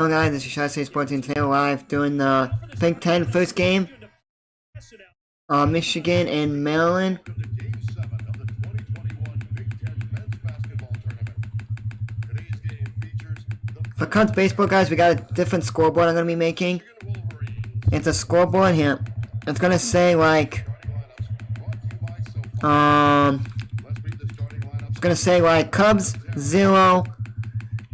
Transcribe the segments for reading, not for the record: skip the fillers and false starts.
Hello guys, this is Shot State Sports Team. Today we're live doing the Big Ten first game. Michigan and Maryland. For Cubs baseball guys, we got a different scoreboard I'm gonna be making. It's a scoreboard here. It's gonna say like it's gonna say like Cubs 0,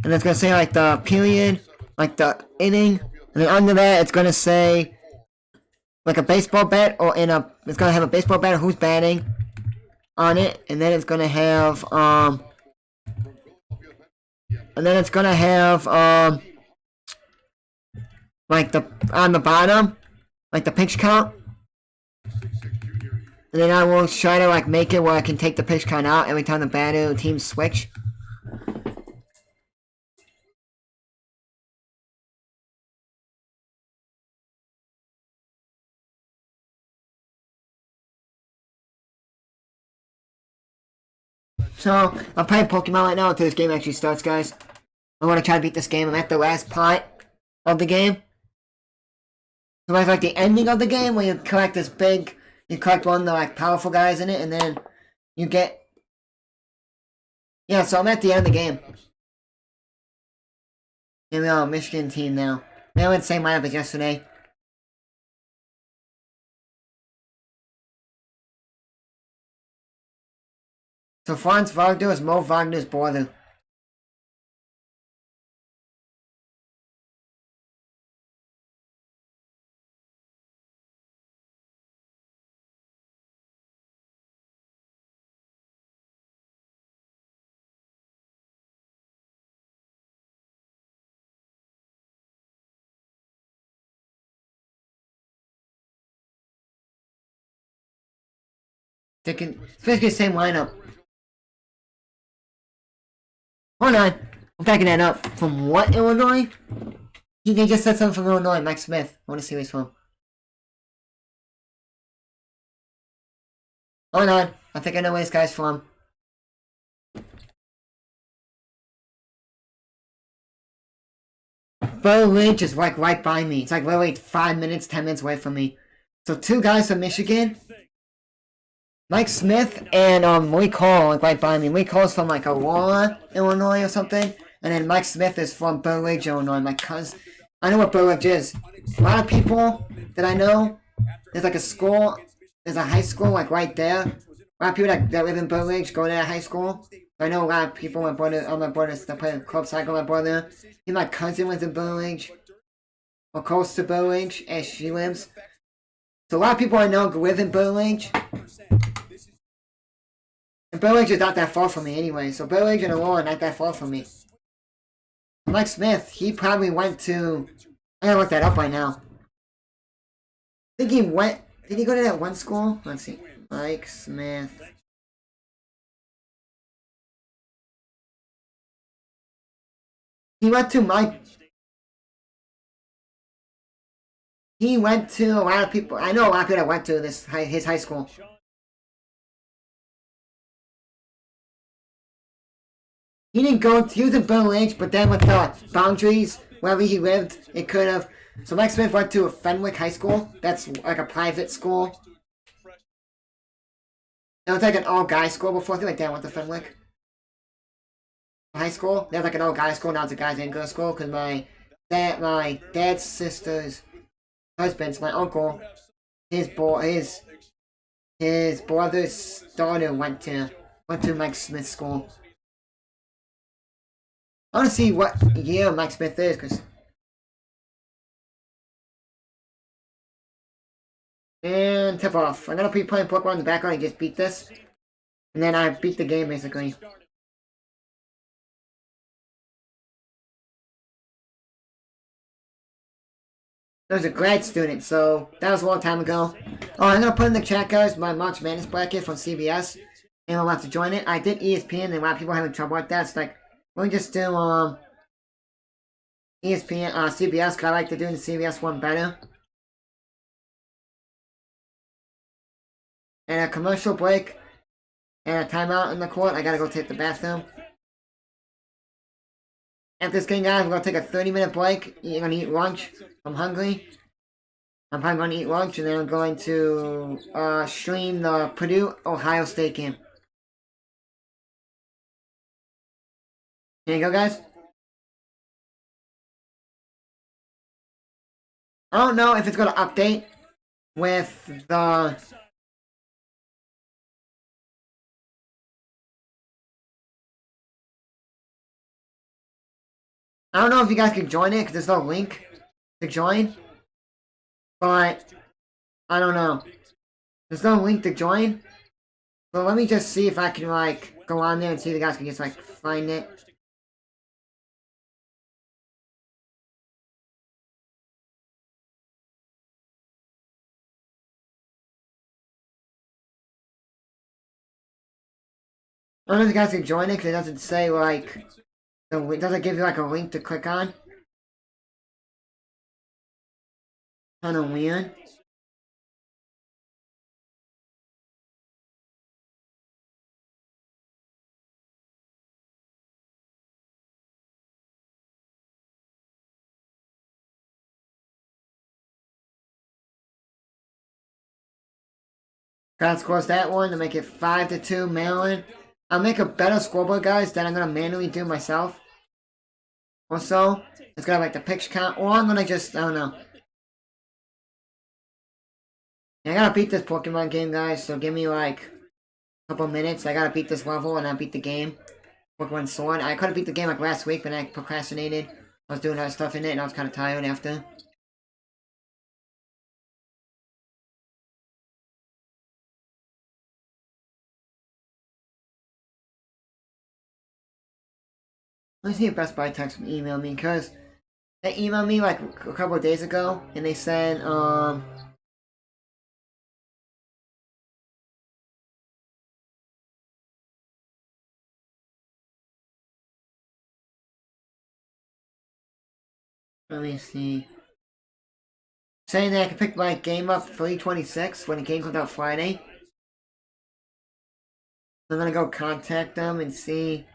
and it's gonna say like the period, like the inning, and then under that it's gonna say like a baseball bat, or it's gonna have a baseball bat or who's batting on it, and then it's gonna have like the on the bottom, like the pitch count. And then I will try to like make it where I can take the pitch count out every time the batter team switch. So, I'm playing Pokemon right now until this game actually starts, guys. I want to try to beat this game. I'm at the last part of the game. So it's like the ending of the game where you collect this big, you collect one of the like powerful guys in it, and then you get... Yeah, so I'm at the end of the game. Here we are, Michigan team now. They went the same lineup as yesterday. So Franz Wagner is Mo Wagner's brother. It's basically the same lineup. Hold on. I'm backing that up. From what, Illinois? They just said something from Illinois, Mike Smith. I want to see where he's from. Hold on. I think I know where this guy's from. Bo Lynch is like right by me. It's like literally 5 minutes, 10 minutes away from me. So 2 guys from Michigan. Mike Smith and Lee Cole, like right by me. Lee Cole's from like Aurora, Illinois or something. And then Mike Smith is from Burr Ridge, Illinois. My cousin. I know what Burr Ridge is. A lot of people that I know, there's like a school, there's a high school like right there. A lot of people that live in Burr Ridge go to that high school. I know a lot of people, my brothers that play club cycle, my brother. My cousin lives in Burr Ridge. Or close to Burr Ridge, as she lives. So a lot of people I know live in Burr Ridge. And Burr Ridge is not that far from me anyway, so Burr Ridge and Aurora are not that far from me. Mike Smith, he probably went to... I gotta look that up right now. I think he went... Did he go to that one school? Let's see. Mike Smith. He went to Mike... He went to a lot of people... I know a lot of people that went to his high school. He didn't go, he was in Burr Ridge, but then with the boundaries, wherever he lived, it could have. So Mike Smith went to a Fenwick High School. That's like a private school. It was like an all-guys school before. I think my dad went to Fenwick High School. They had like an all-guys school, now it's a guys and girls school, because my dad's sister's husband's, my uncle, his brother's daughter went to Mike Smith's school. I want to see what year Mike Smith is, because... And tip off. I'm going to be playing Pokemon in the background and just beat this. And then I beat the game, basically. I was a grad student, so that was a long time ago. Oh, I'm going to put in the chat, guys, my March Madness bracket from CBS. Anyone wants to join it? I did ESPN, and a lot of people are having trouble with that. It's like... We'll just do, ESPN, CBS, because I like to do the CBS one better. And a commercial break, and a timeout in the court. I gotta go take the bathroom. after this game, guys, we're gonna take a 30-minute break. You're gonna eat lunch. I'm hungry. I'm probably gonna eat lunch, and then I'm going to stream the Purdue Ohio State game. Here you go, guys. I don't know if it's gonna update with the. I don't know if you guys can join it because there's no link to join. But I don't know. There's no link to join. So let me just see if I can like go on there and see if you guys can just like find it. I don't know if you guys can join it because it doesn't say like it doesn't give you like a link to click on. Kind of weird. Gotta score that one to make it 5-2 Maryland. I'll make a better scoreboard, guys, that I'm gonna manually do myself. Also, it's gonna have like the pitch count, or I'm gonna just, I don't know. I gotta beat this Pokemon game, guys, so give me like a couple minutes. I gotta beat this level and I'll beat the game. Pokemon Sword. I could've beat the game like last week, but I procrastinated. I was doing other stuff in it and I was kinda tired after. Let's see if Best Buy text me, email me, because they emailed me like a couple of days ago, and they said, let me see. Saying that I can pick my game up 3/26 when the game comes out Friday. I'm gonna go contact them and see.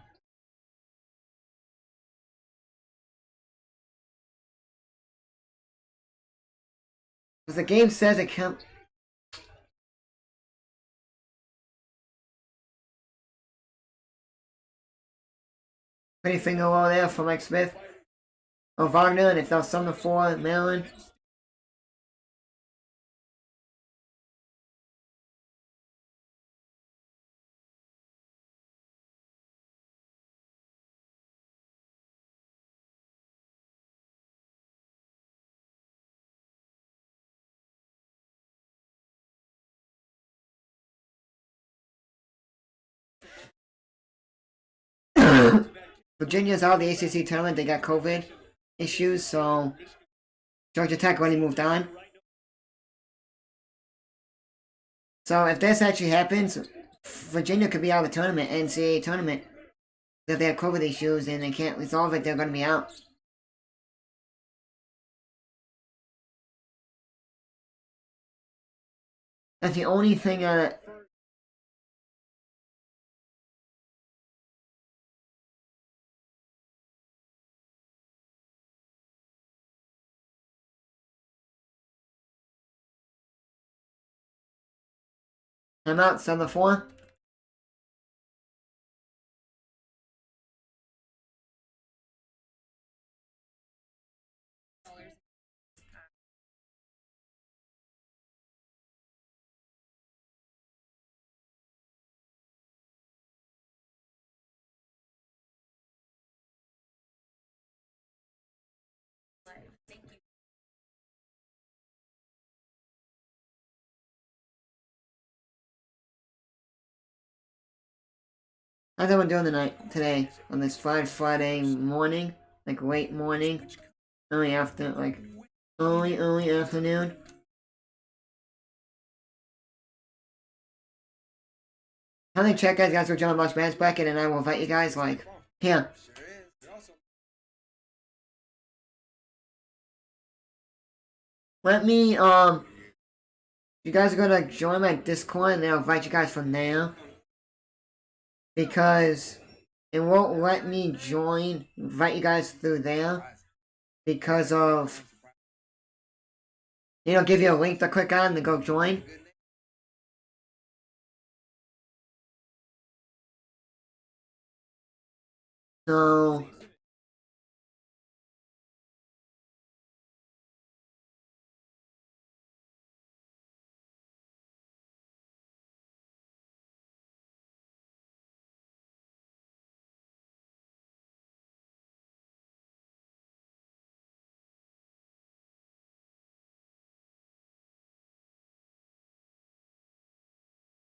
Because the game says it can. Pretty finger roll there for Mike Smith. Oh, Wagner, and if they'll summon for Maryland. Virginia's out of the ACC tournament. They got COVID issues, so Georgia Tech already moved on. So if this actually happens, Virginia could be out of the tournament, NCAA tournament. If they have COVID issues and they can't resolve it, they're going to be out. That's the only thing that. I'm out 7-4. How's everyone doing today on this Friday morning, like late morning, early early afternoon. How many check guys for John Bosch Man's bracket, and I will invite you guys like here. Let me you guys are gonna join my Discord, and I'll invite you guys from there. Because it won't let me join, invite you guys through there because of, give you a link to click on to go join. So,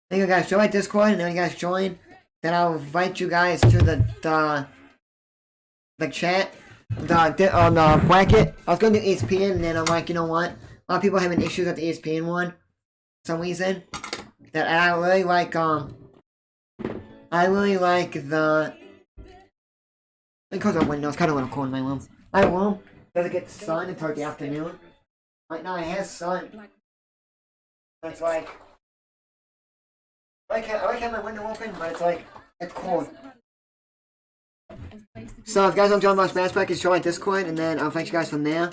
then you guys join my Discord, and then you guys join, then I'll invite you guys to the chat, on the bracket. I was going to do ESPN, and then I'm like, you know what? A lot of people having issues with the ESPN one, for some reason. That I really like, the. Let me close my window. It's kind of a little cold in my room. My room doesn't get sun until the afternoon. Right now it has sun. It's like. I like having my window open, but it's like. It's cold. So if you guys don't join my Smash Package, join my Discord, and then I'll invite you guys from there.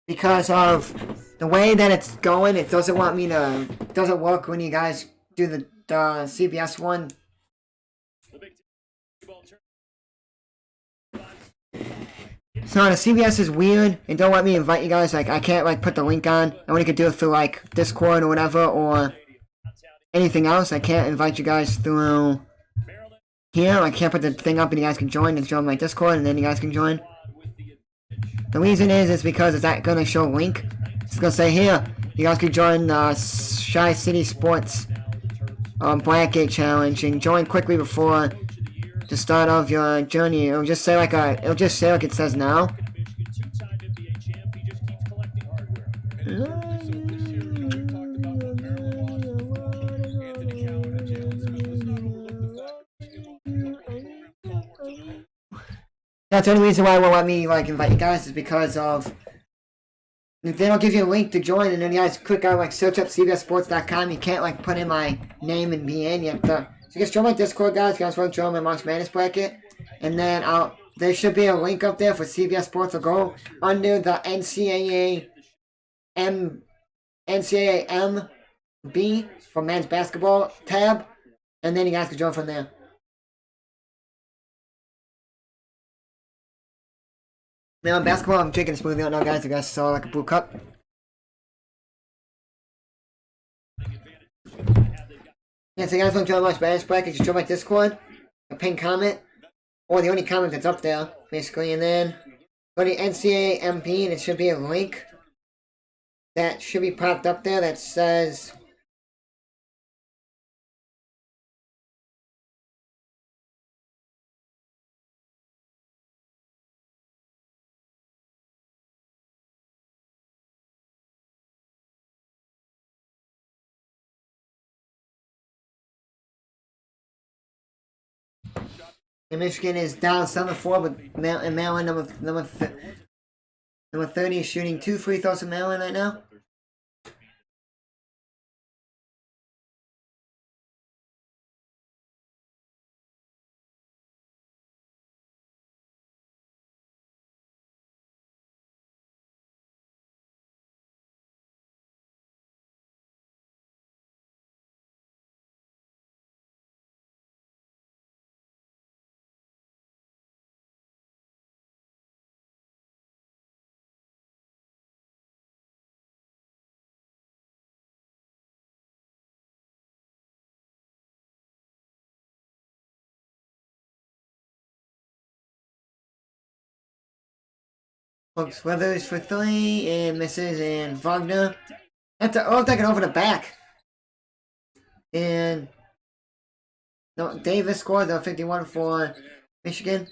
Because of the way that it's going, it doesn't want me to. It doesn't work when you guys do the CBS one. So the CBS is weird, and don't let me invite you guys. Like I can't like put the link on. I only could do it through like Discord or whatever, or anything else. I can't invite you guys through here. I can't put the thing up, and you guys can join. Just join my Discord, and then you guys can join. The reason is because it's not gonna show link. It's gonna say here, you guys can join Shy City Sports bracket challenge and join quickly before the start of your journey. It'll just say like it says now. That's the only reason why it won't let me like invite you guys is because of if they don't give you a link to join, and then you guys click on like search up CBSSports.com. You can't like put in my name and be in. You have to. So just join my Discord, guys. You guys want to join my March Madness bracket, and then there should be a link up there for CBS Sports. So go under the NCAA MB for men's basketball tab, and then you guys can join from there. Now, in basketball, I'm drinking a smoothie right now, guys. You guys saw like a blue cup. Yeah, so you guys want to join my Spanish bracket, just join my Discord, a pin comment, or the only comment that's up there, basically, and then go to NCAA MP, and it should be a link that should be popped up there that says. And Michigan is down 7-4, but Maryland number 30 is shooting 2 free throws from Maryland right now. Looks Weathers for 3, and misses, and Wagner. That's taken over the back. And no, Davis scored the 51 for Michigan.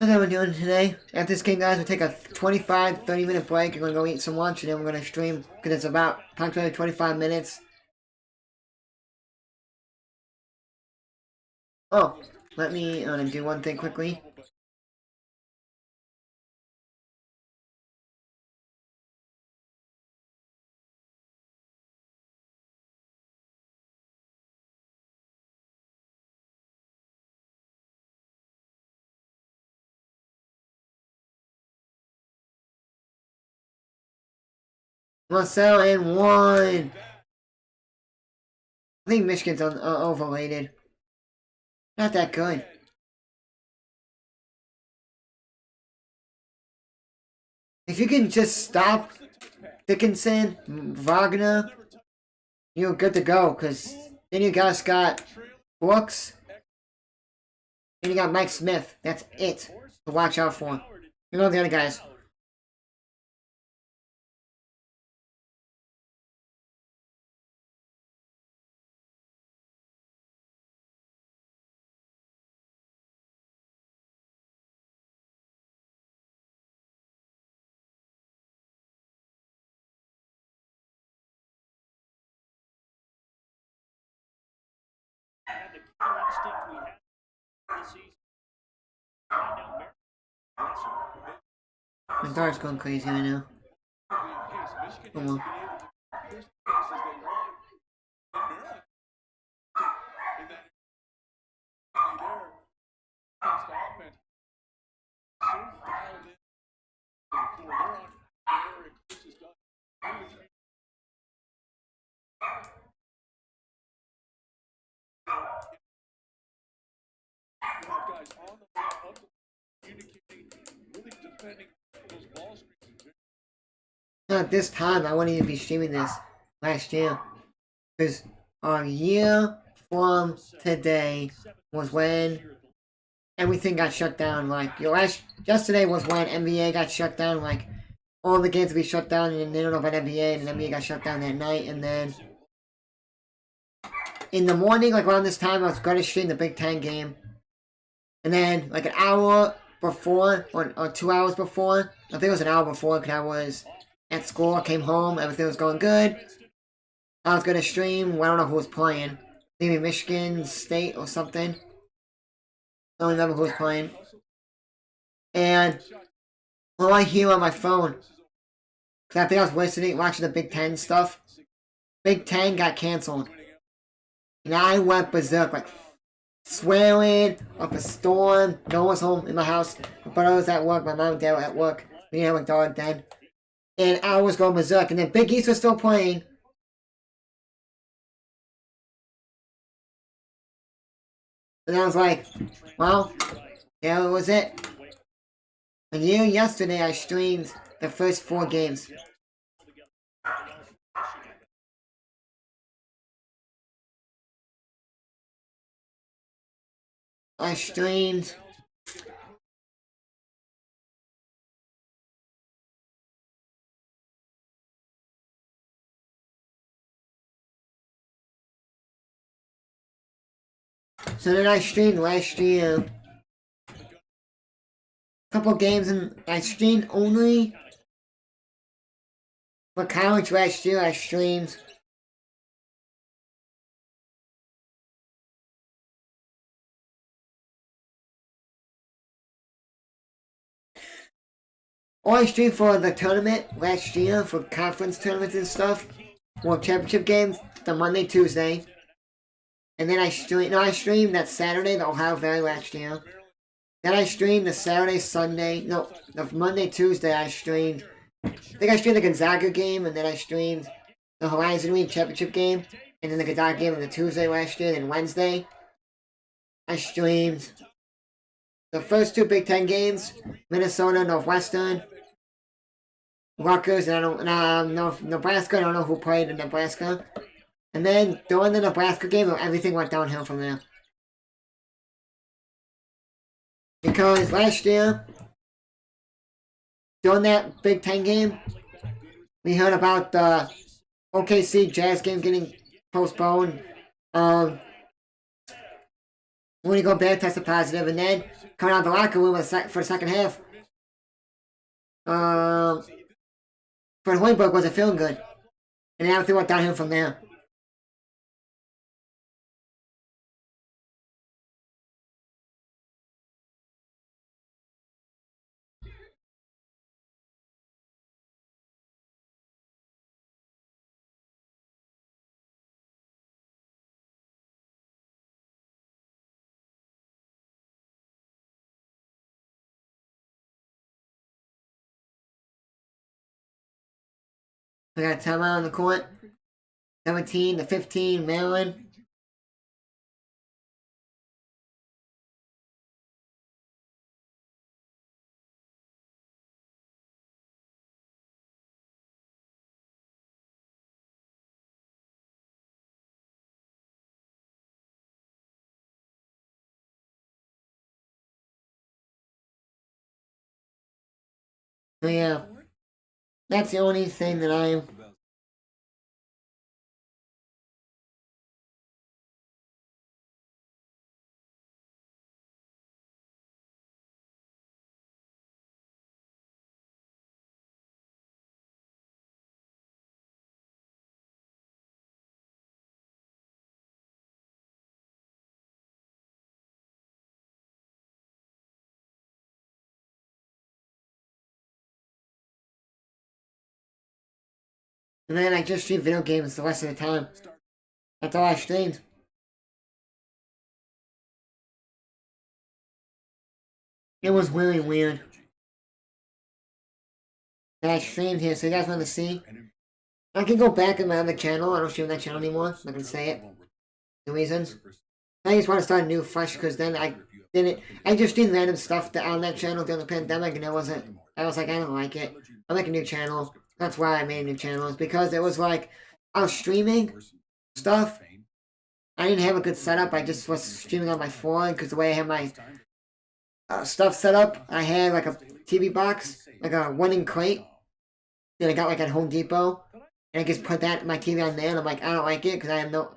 That's what we're doing today. After this game, guys, we'll take a 25-30 minute break. We're gonna go eat some lunch and then we're gonna stream because it's about approximately 25 minutes. Oh, let me do one thing quickly. Marcel and one. I think Michigan's overrated. Not that good. If you can just stop Dickinson, Wagner, you're good to go. Cause then you guys got Brooks, and you got Mike Smith. That's it to watch out for. You know the other guys. My daughter's going crazy right now. Come on. Not this time. I wouldn't even be streaming this last year. Because a year from today was when everything got shut down. Like, yesterday was when NBA got shut down. Like, all the games would be shut down, and they don't know about NBA, and NBA got shut down that night. And then in the morning, like around this time, I was going to stream the Big Ten game. And then, like an hour before, or 2 hours before, I think it was an hour before, because I was at school, I came home, everything was going good. I was going to stream, I don't know who was playing. Maybe Michigan State or something. I don't remember who was playing. And all I hear on my phone, because I think I was watching the Big Ten stuff. Big Ten got canceled. And I went berserk, like swearing up a storm. No one was home in my house. My brother was at work, my mom and dad were at work. We didn't have a dog then. And I was going berserk. And then Big East was still playing. And I was like, well, there was it. And yesterday I streamed the first 4 games. I streamed so then I streamed last year a couple games, and I streamed only for college last year. I streamed I streamed for the tournament last year, for conference tournaments and stuff. World Championship games, the Monday, Tuesday. And then I streamed that Saturday, the Ohio Valley last year. Then I streamed the Saturday, Sunday, no, the Monday, Tuesday I streamed. I think I streamed the Gonzaga game, and then I streamed the Horizon League Championship game. And then the Gonzaga game on the Tuesday last year, then Wednesday. I streamed the first 2 Big Ten games, Minnesota, Northwestern. Rutgers, and I don't know Nebraska. I don't know who played in Nebraska. And then during the Nebraska game, everything went downhill from there. Because last year, during that Big Ten game, we heard about the OKC Jazz game getting postponed. When you go back, tested positive, and then coming out of the locker room for the second half. Fred Hoiberg wasn't feeling good. And then everything went downhill from there. We got a timeout on the court. 17-15, Maryland. So yeah, that's the only thing that I'm. And then I just stream video games the rest of the time. That's all I streamed. It was really weird. That I streamed here, so you guys want to see? I can go back in my other channel. I don't stream that channel anymore. I can say it. The reasons. I just want to start new fresh because then I didn't. I just streamed random stuff on that channel during the pandemic, and I was like, I don't like it. I like a new channel. That's why I made a new channel. It's because it was like I was streaming stuff. I didn't have a good setup. I just was streaming on my phone because the way I had my stuff set up, I had like a TV box, like a 1-in crate that I got like at Home Depot, and I just put my TV on there. And I'm like, I don't like it because I have no.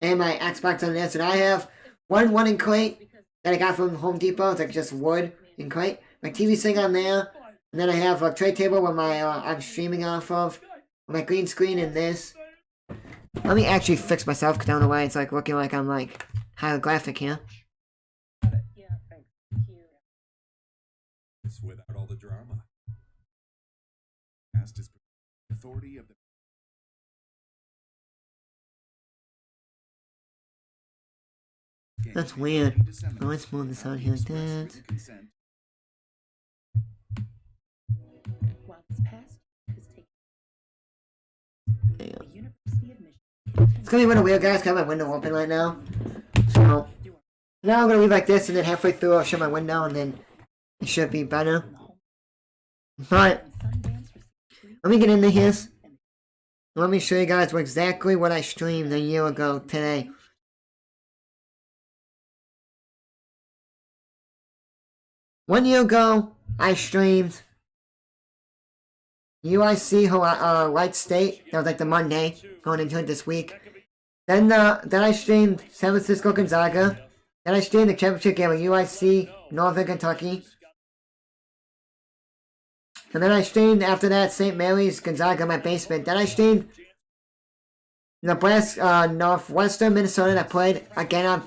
And my Xbox on there, so I have one 1-in crate that I got from Home Depot. It's like just wood and crate. My TV thing on there. And then I have a tray table where I'm streaming off of. My green screen and this. Let me actually fix myself because I don't know why it's like looking like I'm like holographic here. Yeah, thanks. Without all the drama. Past is authority of the. That's weird. Oh, let's move this out here like that. It's gonna be really weird, guys. Got my window open right now. So now I'm gonna leave like this, and then halfway through I'll shut my window, and then it should be better. But let me get into his. Let me show you guys exactly what I streamed a year ago today. One year ago, I streamed UIC White State. That was like the Monday going into it this week. Then I streamed San Francisco Gonzaga. Then I streamed the championship game of UIC Northern Kentucky. And then I streamed after that St. Mary's Gonzaga in my basement. Then I streamed Nebraska Northwestern Minnesota that played again on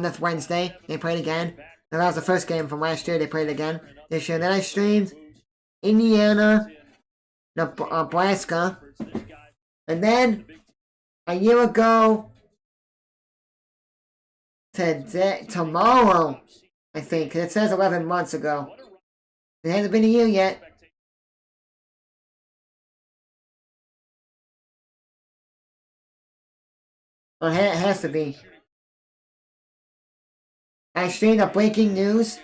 this Wednesday. They played again. And that was the first game from last year. They played again this year. Then I streamed Indiana, Nebraska. And then a year ago, tomorrow, I think, 'cause it says 11 months ago. It hasn't been a year yet. Well, it has to be. I streamed a breaking news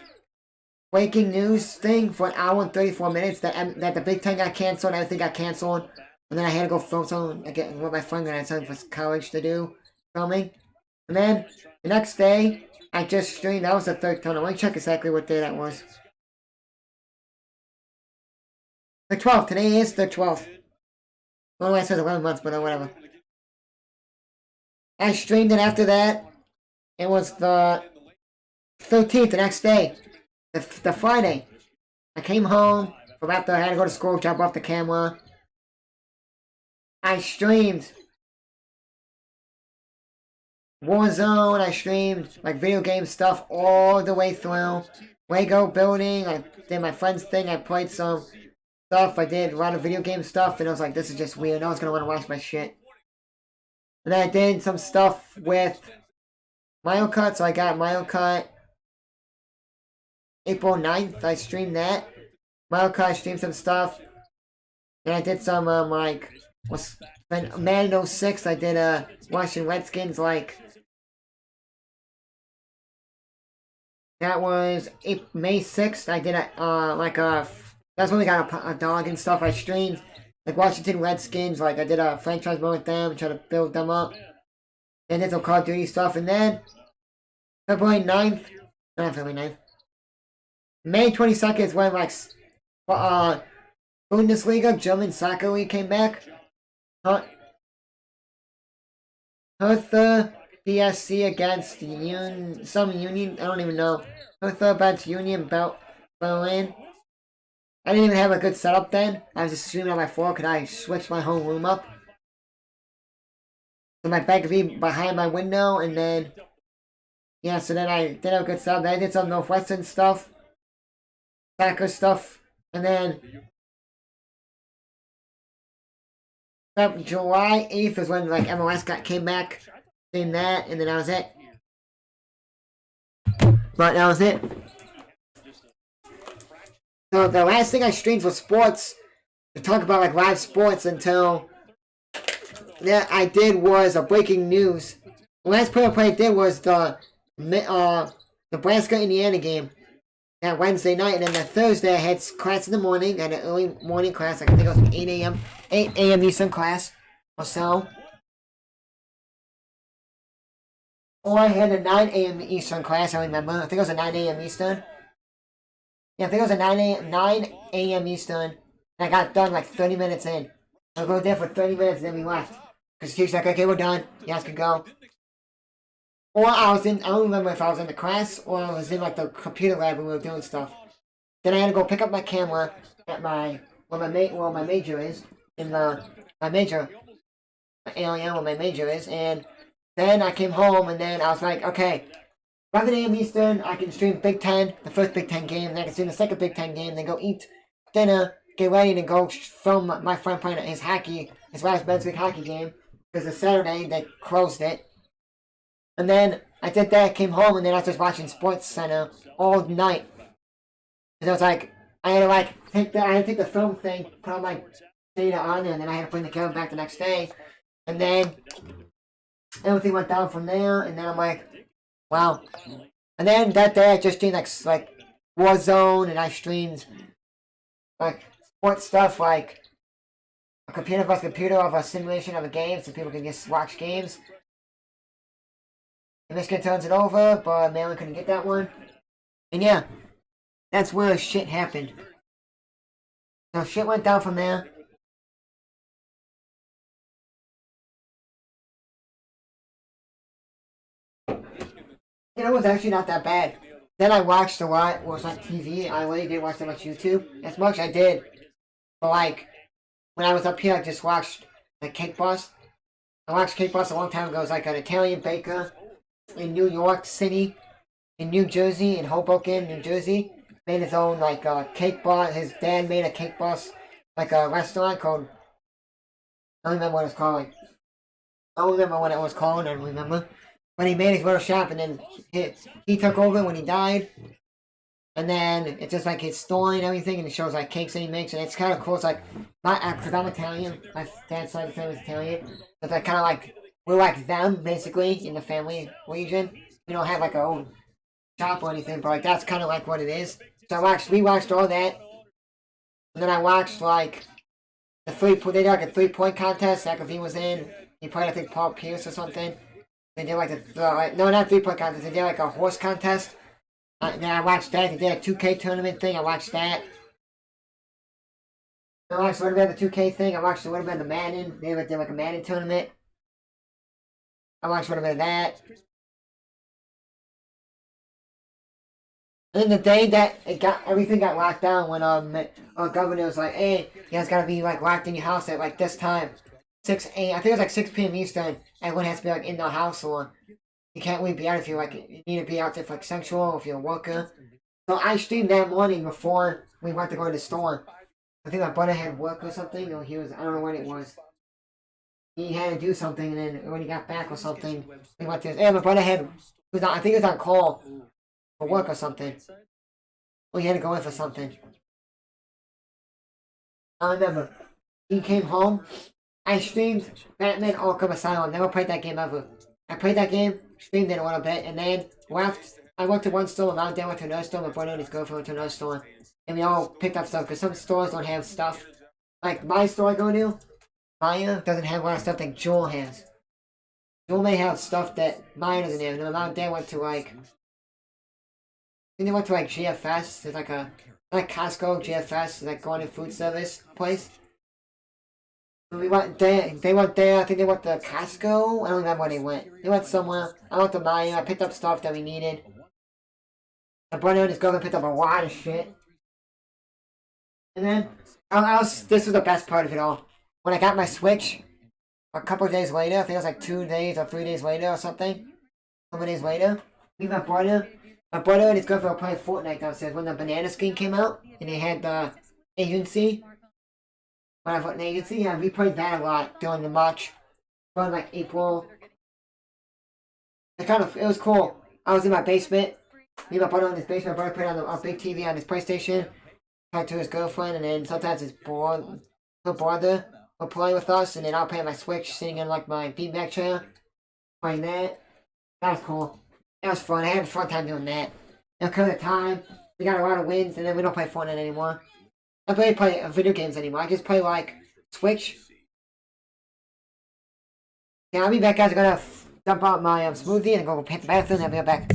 thing for 1 hour and 34 minutes that the Big Ten got canceled and everything got canceled. And then I had to go film something again with my friend and I had something for college to do, filming. And then the next day, I just streamed, that was the third time. Let me check exactly what day that was. The 12th, today is the 12th. Well, I said 11 months, but whatever. I streamed it after that. It was the 13th, the next day. The Friday. I came home from after I had to go to school, drop off the camera. I streamed Warzone, I streamed like video game stuff all the way through. Lego building, I did my friend's thing, I played some stuff, I did a lot of video game stuff, and I was like, this is just weird, no one's gonna wanna watch my shit. And then I did some stuff with Mario Kart, so I got Mario Kart April 9th, I streamed that. Mario Kart, I streamed some stuff. And I did some, like, Madden 06, I did, Washington Redskins, like, that was May 6th, I did that's when we got a dog and stuff, I streamed, like, Washington Redskins, like, I did a franchise mode with them, try to build them up. Then did some Call of Duty stuff, and then, February 9th, not February 9th, May 22nd is when, like, Bundesliga, German Soccer League came back. Hertha BSC against some Union, I don't even know. Hertha against Union Berlin. I didn't even have a good setup then. I was just streaming on my floor because I switched my whole room up. So my bed could be behind my window, and then, yeah, so then I did have a good setup. Then I did some Northwestern stuff, soccer stuff, and then July 8th is when, like, MLS came back, doing that, and then that was it. But that was it. So the last thing I streamed for sports, to talk about, like, live sports until that I did was a breaking news. The last play I did was the Nebraska-Indiana game that Wednesday night, and then the Thursday I had class in the morning, and an early morning class, like I think it was an 8 a.m. Eastern class or so. Or I had a 9 a.m. Eastern class, I remember. I think it was a 9 a.m. Eastern. Yeah, I think it was a 9 a.m. Eastern, and I got done like 30 minutes in. I go there for 30 minutes, and then we left. Because the teacher's like, okay, we're done. You guys can go. Or I don't remember if I was in the class or I was in like the computer lab when we were doing stuff. Then I had to go pick up my camera at my major is, my major area where my major is, and then I came home and then I was like, okay, 11 a.m. Eastern, I can stream Big Ten, the first Big Ten game, then I can stream the second Big Ten game, then go eat dinner, get ready to go film my friend playing his last Men's League hockey game, because it's Saturday, they closed it. And then I did that, came home, and then I was just watching Sports Center all night. And I was like, I had to take the film thing, put all my data on there, and then I had to bring the camera back the next day. And then everything went down from there, and then I'm like, wow. And then that day I just streamed like Warzone, and I streamed like sports stuff, like a computer versus computer of a simulation of a game, so people can just watch games. And Michigan turns it over, but Maryland couldn't get that one. And yeah, that's where shit happened. So shit went down from there. It was actually not that bad. Then I watched a lot, was on TV. I really did watch that much YouTube. As much I did. But like, when I was up here, I just watched like Cake Boss. I watched Cake Boss a long time ago. It was like an Italian baker in New York City, in New Jersey, in Hoboken, New Jersey. Made his own like cake boss. His dad made a Cake Boss, like a restaurant called, I don't remember what it's called. I don't remember what it was called. I don't remember. But he made his little shop, and then he took over when he died. And then it's just like his story and everything, and it shows like cakes that he makes, and it's kind of cool. It's like, because I'm Italian, my dad's side of the family is Italian. So it's like kind of like, we're like them, basically, in the family region. We don't have like our own shop or anything, but like that's kind of like what it is. So we watched all that. And then I watched like, they did like a 3-point contest, like if he was in, he played I think Paul Pierce or something. They did like no, not 3-point contest, they did like a horse contest. Then I watched that, they did a 2K tournament thing, I watched that. I watched a little bit of the 2K thing, I watched a little bit of the Madden, they did like a Madden tournament. I watched a little bit of that. And then the day that everything got locked down, when our governor was like, "Hey, you guys gotta be like locked in your house at like this time, 6 a.m. I think it was like 6 p.m. Eastern. Everyone has to be like in the house, or you can't really be out if you're like you need to be out there for like sexual, or if you're a worker." So I streamed that morning before we went to go to the store. I think my brother had work or something, or I don't know what it was. He had to do something, and then when he got back or something, we went to. Yeah, my brother I think he was on call for work or something. Well, he had to go in for something. I remember. He came home. I streamed Batman Arkham Asylum. Never played that game ever. I played that game, streamed it a little bit, and then left. I went to one store, my dad went to another store, my brother and his girlfriend went to another store. And we all picked up stuff, because some stores don't have stuff. Like my store I go to, Maya doesn't have a lot of stuff like Jewel has. Jewel may have stuff that Maya doesn't have. And my mom and dad went to like, I think they went to like GFS. There's like Costco, GFS, like going to food service place. So we went there, they went there, I think they went to Costco. I don't remember where they went. They went somewhere. I went to Maya, I picked up stuff that we needed. My brother and his girlfriend picked up a lot of shit. And then, this was the best part of it all. When I got my Switch, a couple of days later, I think it was like 2 days or 3 days later or something. A couple days later, my brother and his girlfriend were playing Fortnite downstairs when the banana skin came out, and they had the agency. When I put an agency, yeah, we played that a lot during the March, during like April. It was cool. I was in my basement. Me and my brother in his basement. My brother put on a big TV on his PlayStation. Talked to his girlfriend, and then sometimes his brother will play with us, and then I'll play on my Switch, sitting in like my beanbag chair, playing that. That was cool. That was fun. I had a fun time doing that. There comes a time we got a lot of wins, and then we don't play Fortnite anymore. I don't really play video games anymore. I just play like Switch. Yeah, I'll be back, guys. I'm gonna dump out my smoothie and go paint the bathroom, and I'll be right back.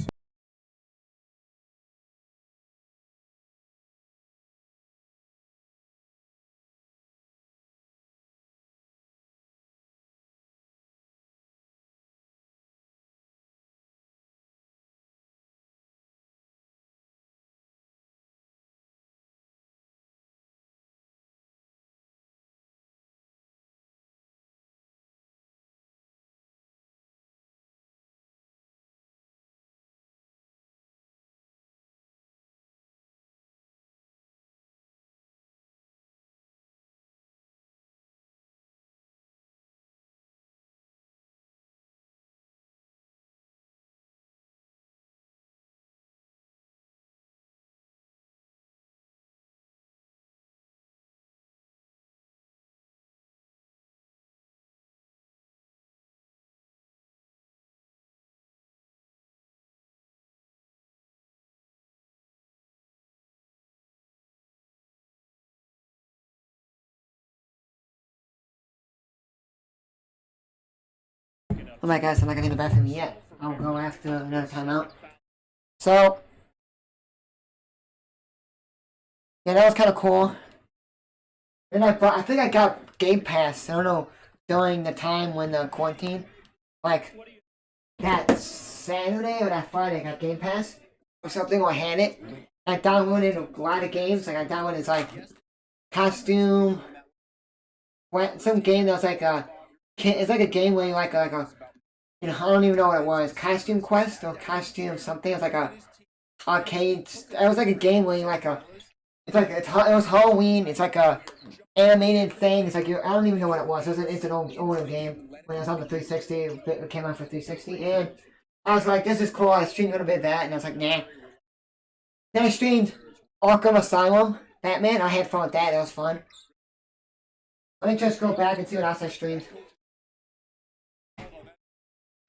Alright guys, I'm not gonna in the bathroom yet. I'll go after another timeout. So, yeah, that was kind of cool. Then I think I got Game Pass, I don't know, during the time when the quarantine. Like, that Saturday or that Friday I got Game Pass or something, or I had it. I downloaded a lot of games, like I downloaded like Costume, some game that was like it's like a game where you like a I don't even know what it was. Costume Quest or Costume something. It was like a arcade. It was like a game where you like it was Halloween. It's like a animated thing. It's like I don't even know what it was. It's an older game when it was on the 360. It came out for 360, and I was like, this is cool. I streamed a little bit of that, and I was like, nah. Then I streamed Arkham Asylum, Batman. I had fun with that. That was fun. Let me just go back and see what else I streamed.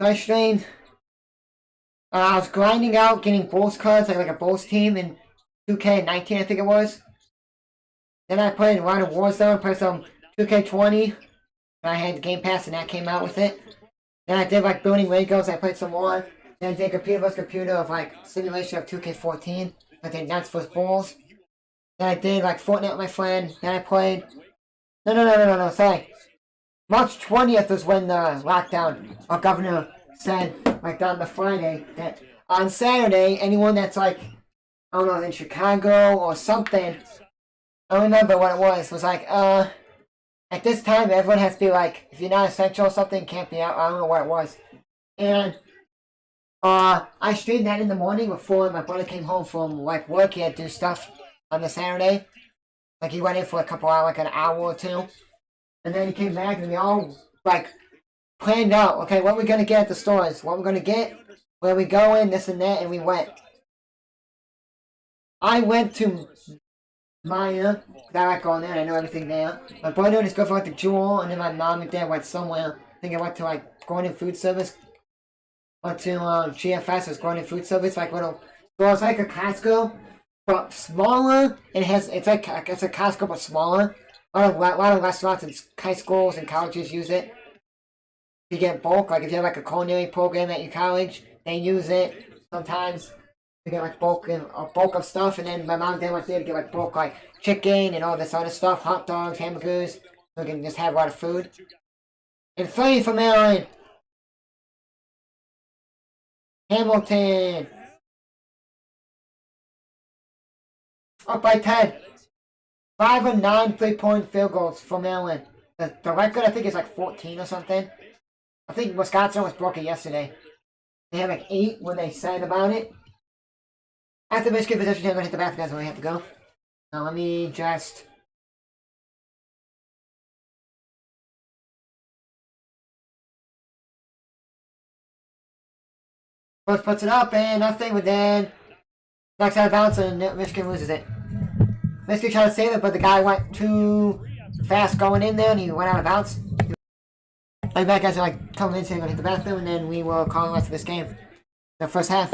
I streamed. I was grinding out, getting Bulls cards, like a Bulls team in 2K19, I think it was. Then I played a lot of Warzone, played some 2K20. I had Game Pass, and that came out with it. Then I did like building Legos. I played some more. Then I did computer vs. computer of like simulation of 2K14. I did Nuts vs. Bulls. Then I did like Fortnite with my friend. Then I played. No, sorry. March 20th was when the lockdown, our governor said, like on the Friday, that on Saturday, anyone that's like, I don't know, in Chicago or something, I don't remember what it was like, at this time, everyone has to be like, if you're not essential or something, can't be out. I don't know what it was. And, I streamed that in the morning before my brother came home from, like, work. He had to do stuff on the Saturday. Like, he went in for a couple hours, like an hour or two. And then he came back and we all, like, planned out, okay, what we're gonna get at the stores, what we're gonna get, where we going, this and that, and we went. I went to Maya, I like going there, I know everything there. My brother and his girlfriend went to Jewel, and then my mom and dad went somewhere. I think I went to like Gordon Food Service. Went to GFS, was Gordon Food Service, like little stores like a Costco, but smaller. It's like it's a Costco but smaller. A lot of restaurants and high schools and colleges use it. You get bulk, like if you have like a culinary program at your college, they use it sometimes. To get like bulk and a bulk of stuff, and then my mom and dad went there to get like bulk like chicken and all this other stuff, hot dogs, hamburgers. So we can just have a lot of food. And Philly from Maryland, Hamilton, up by 10. 5 of 9 3-point field goals for Maryland. The record I think is like 14 or something. I think Wisconsin was broken yesterday. They had like 8 when they said about it. After Michigan possession, I'm gonna hit the bathroom, guys, when we have to go. Now let me just. First puts it up and nothing, but then knocks out of bounds and Michigan loses it. Michigan tried to save it, but the guy went too fast going in there and he went out of bounds. Like that guys are like coming in saying I'm gonna hit the bathroom, and then we will call the rest of this game. The first half.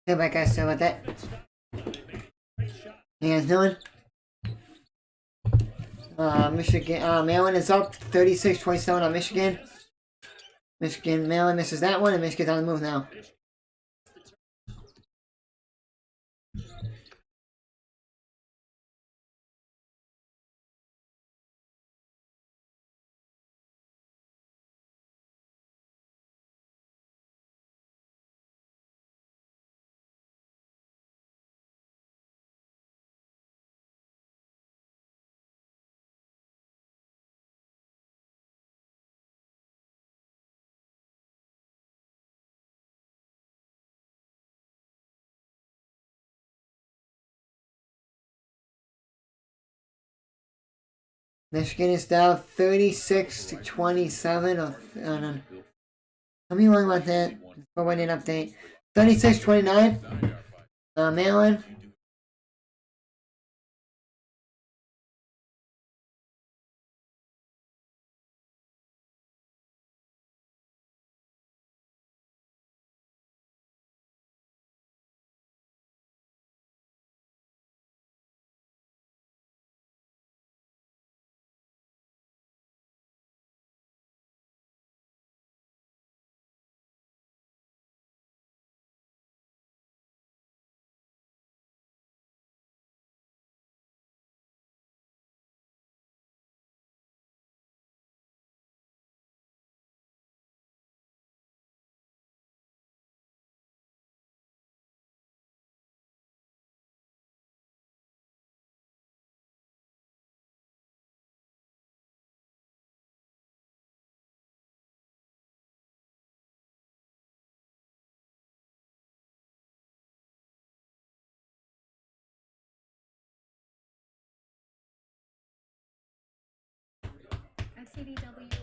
Hey, back guys, sorry about that. You guys doing? Michigan, Maryland is up 36-27 on Michigan. Maryland misses that one, and Michigan's on the move now. Michigan is down 36-27. Tell me wrong about that. For when an update. 36-29. Maryland. CDW.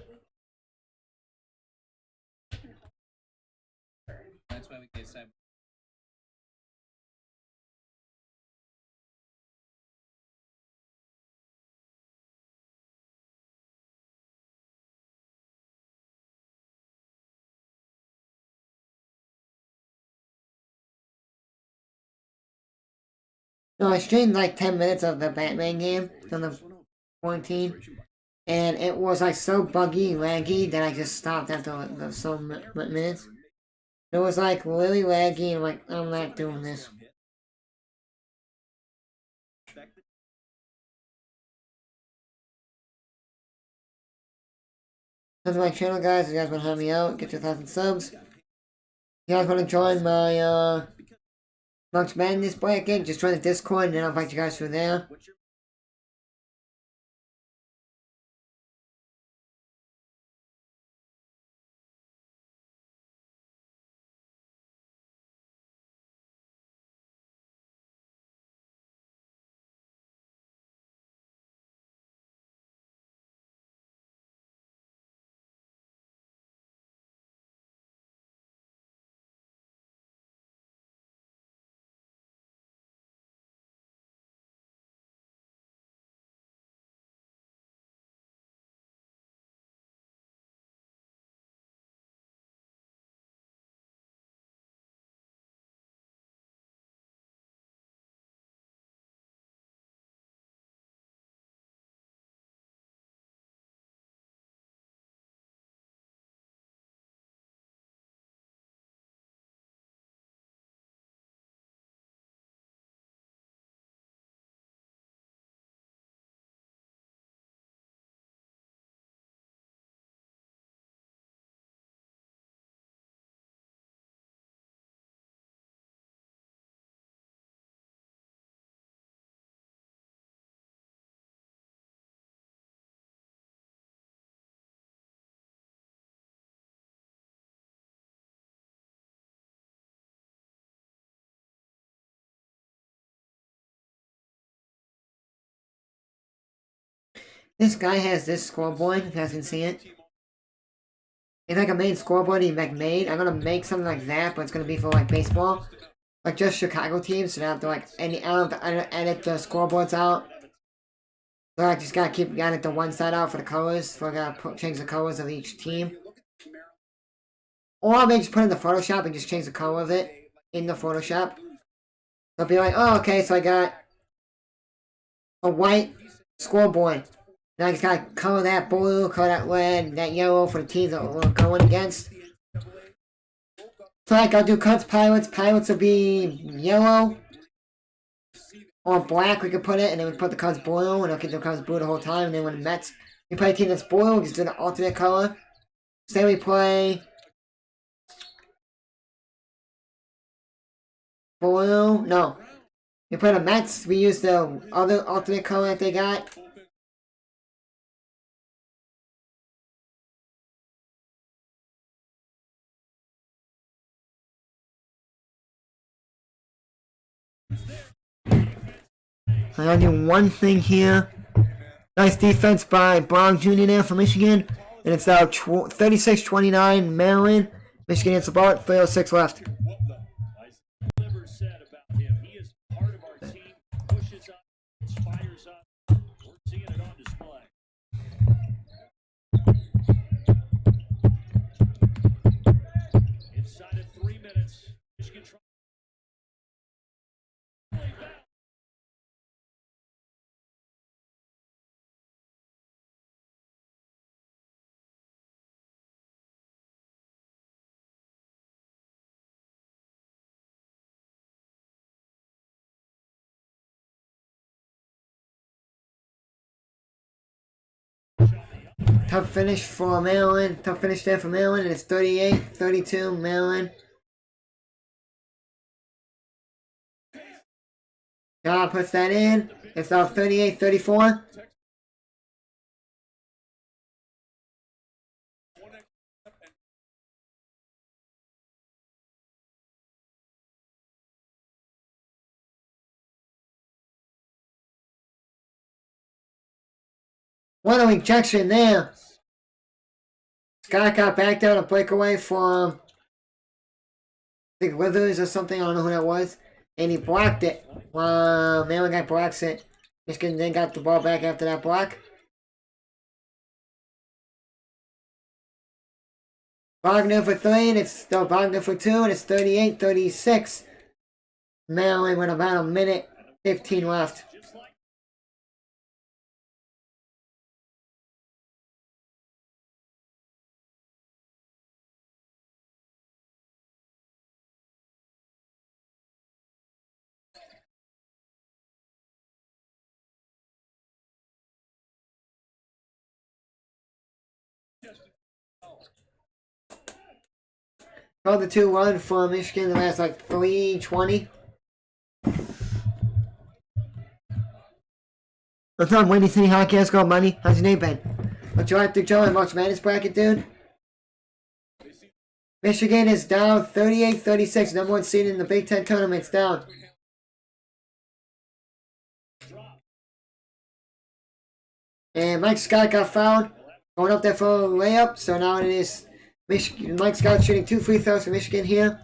That's why we get some. No, I streamed like 10 minutes of the Batman game from the quarantine, and it was like so buggy, laggy that I just stopped after the so minutes. It was like really laggy, and like I'm not doing this. Come to my channel, guys. If you guys want to help me out, get to 1,000 subs. If you guys want to join my March Madness bracket, just join the Discord, and then I'll invite you guys through there. This guy has this scoreboard, if you guys can see it. It's like a main scoreboard he made. I'm gonna make something like that, but it's gonna be for like baseball. Like just Chicago teams, so I don't have to like I don't have to edit the scoreboards out. So I just gotta edit the one side out for the colors, so I gotta change the colors of each team. Or I may just put it in the Photoshop and just change the color of it in the Photoshop. I'll be like, oh, okay, so I got a white scoreboard. Now I just gotta color that blue, color that red, that yellow for the teams that we're going against. So like I'll do Cubs Pirates. Pirates will be yellow or black. We could put it, and then we put the Cubs blue, and I'll keep the Cubs blue the whole time. And then when the Mets, we play a team that's blue, we just do the alternate color. Say we play blue. No, we play the Mets. We use the other alternate color that they got. I gotta do one thing here. Nice defense by Brown Jr. there for Michigan. And it's now 36-29 Maryland. Michigan gets the ball at 3:06 left. Inside of 3 minutes, Michigan. Tough finish for Maryland. Tough finish there for Maryland. And it's 38-32 Maryland. God puts that in. It's now 38-34. What a rejection there. Scott got back down a breakaway from, I think, Withers or something. I don't know who that was. And he blocked it. Maryland guy blocks it. Michigan then got the ball back after that block. Wagner for 3, and it's still Wagner for 2, and it's 38-36. Maryland with about a minute 15 left. Called the 2-1 for Michigan. The last like 3:20. What's on Windy City Hockey? Let's go, money. How's your name been? What you like to Joe and March Madness bracket, dude? Michigan is down 38-36. Number 1 seed in the Big Ten tournament's down. And Mike Scott got fouled. Going up there for a layup. So now it is Michigan. Mike Scott shooting 2 free throws for Michigan here.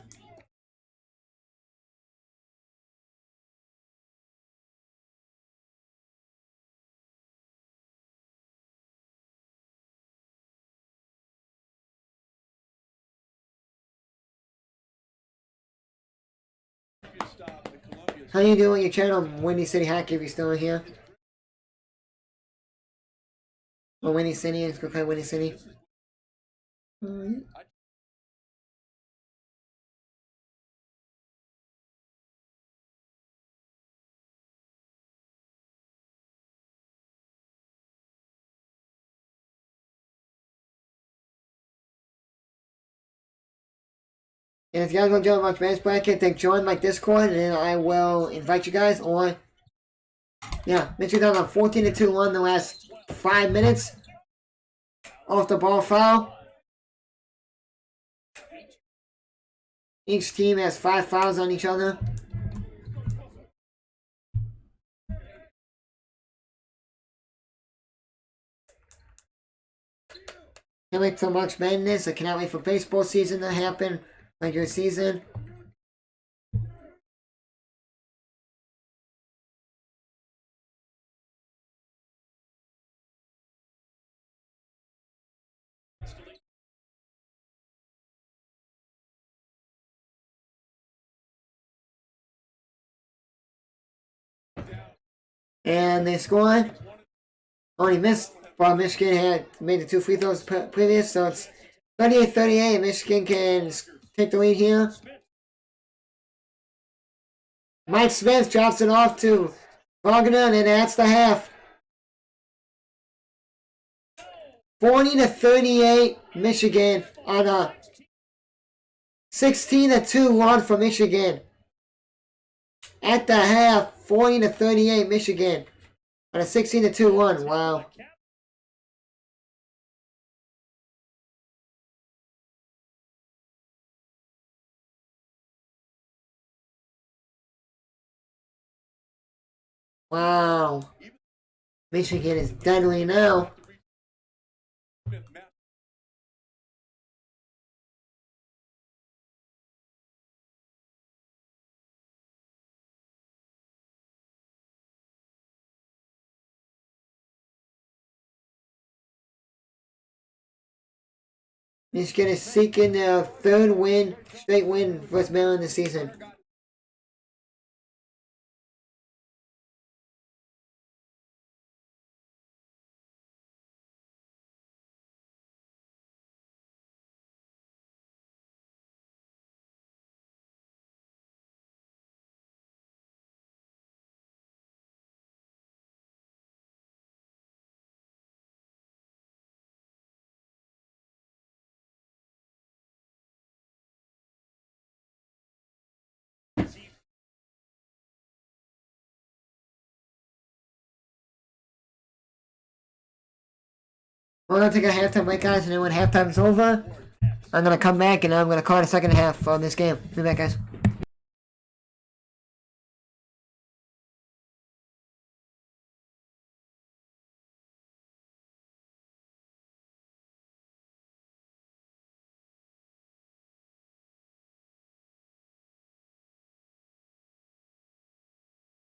How you doing your channel, Windy City Hack, if you're still here? Or Windy City, let's go play Windy City. And if you guys want to join my Madness bracket, then join my Discord, and then I will invite you guys. Or, yeah, Michigan down on 14-2 in the last 5 minutes. Off the ball foul. Each team has 5 fouls on each other. Can't wait for March Madness. I cannot wait for baseball season to happen. Regular season. And they score. Only missed while Michigan had made the 2 free throws previous, so it's 38-38. Michigan can take the lead here. Mike Smith drops it off to Wagner, and that's the half. 40-38, Michigan on a 16-2 run for Michigan. At the half, 40-38, Michigan on a 16-2 run. Wow. Wow. Michigan is deadly now. Michigan is seeking their third win, straight win versus Maryland this season. We're gonna take a halftime break, guys, and then when halftime's over, I'm gonna come back and I'm gonna call the second half of this game. Be back, guys.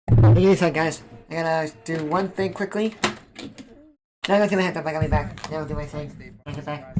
Give me a second, guys. I gotta do one thing quickly. Now I'm gonna do my halftime break. I'll be back. Now I'll do my thing. I'll get back.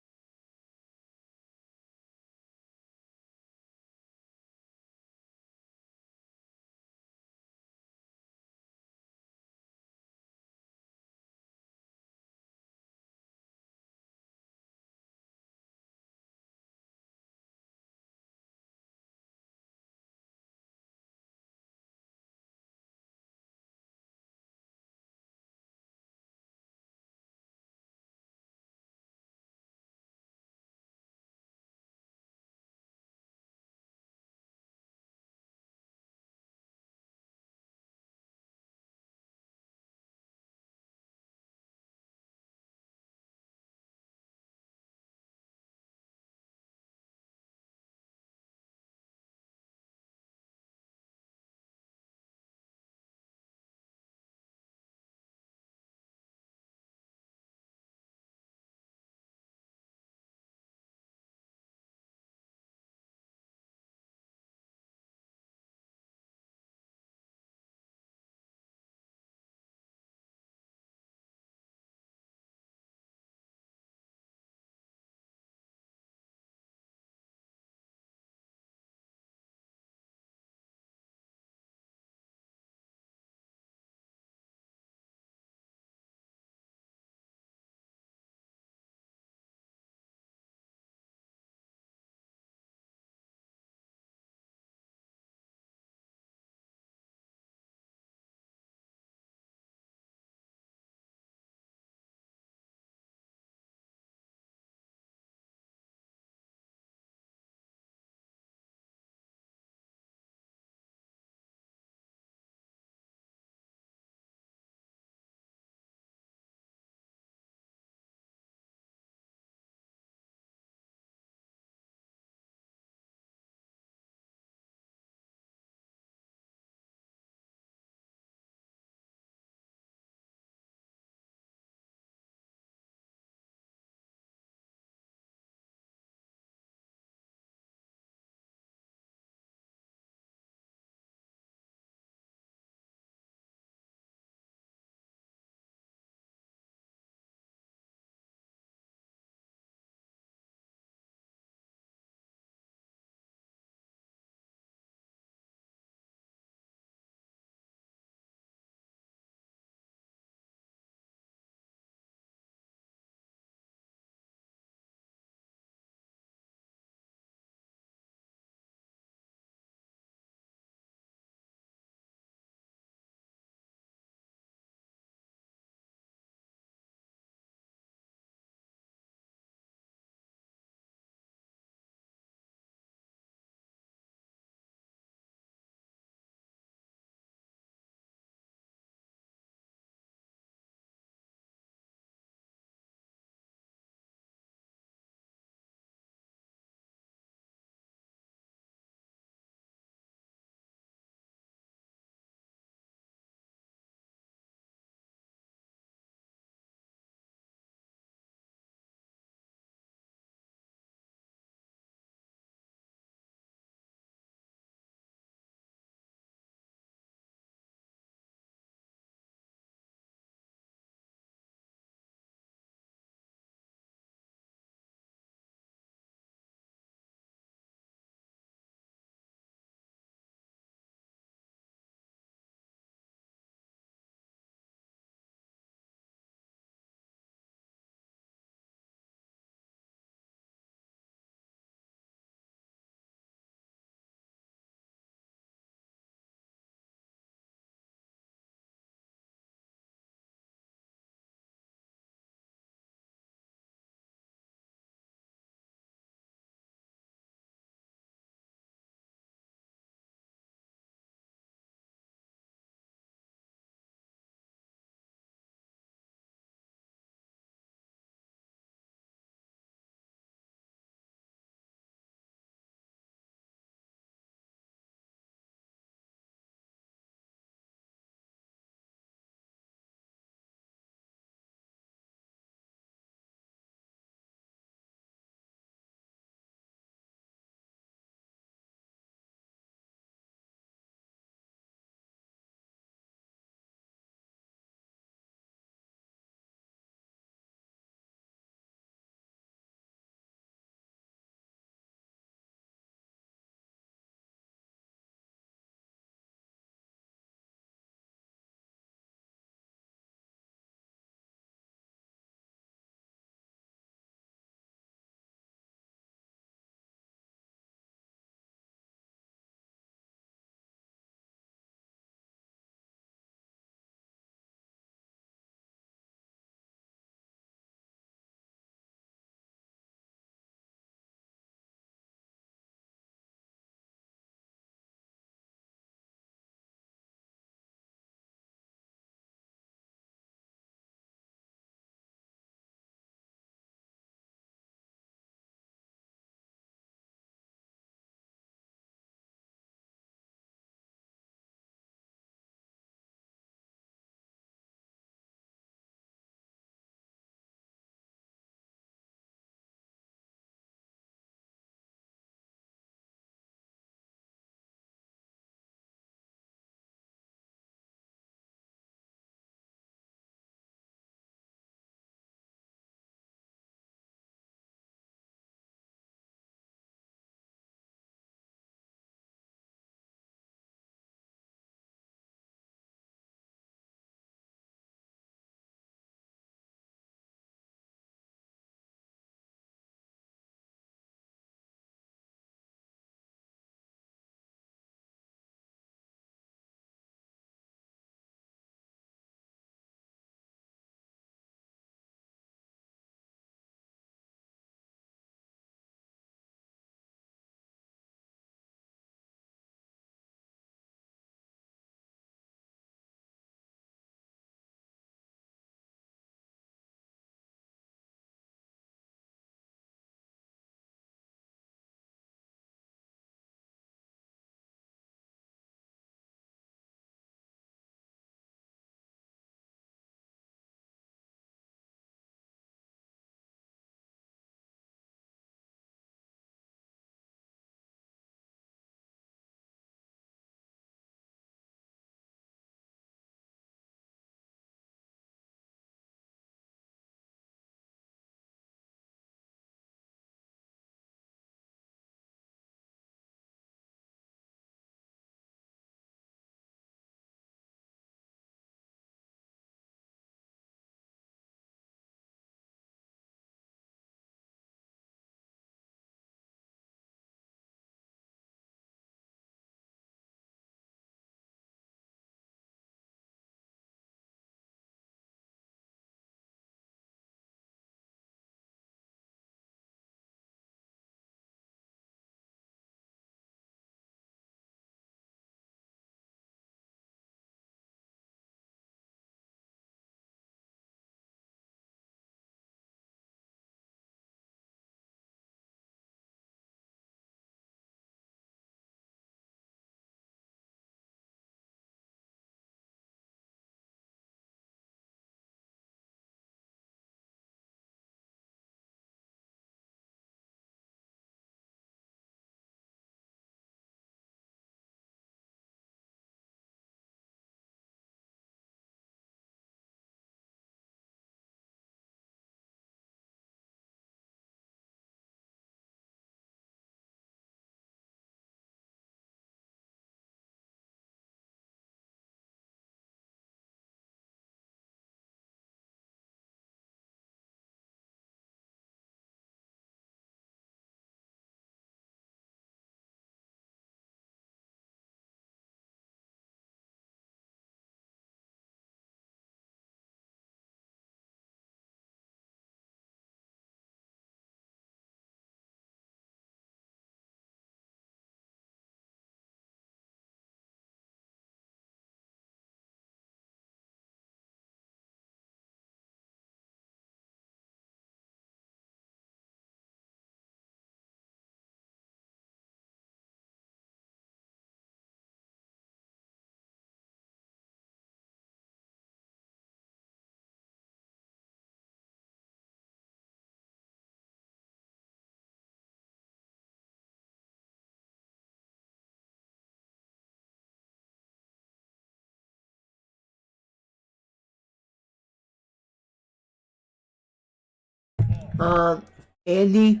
Andy.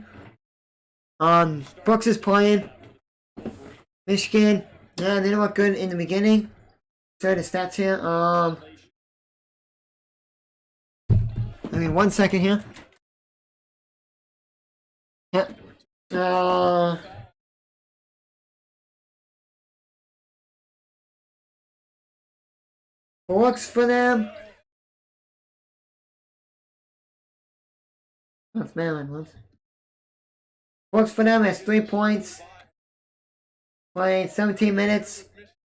Brooks is playing. Michigan. Yeah, they didn't look good in the beginning. Sorry, the stats here. Give me 1 second here. Yeah. Works for them. That's Maryland ones. Works for them has 3 points. Played 17 minutes.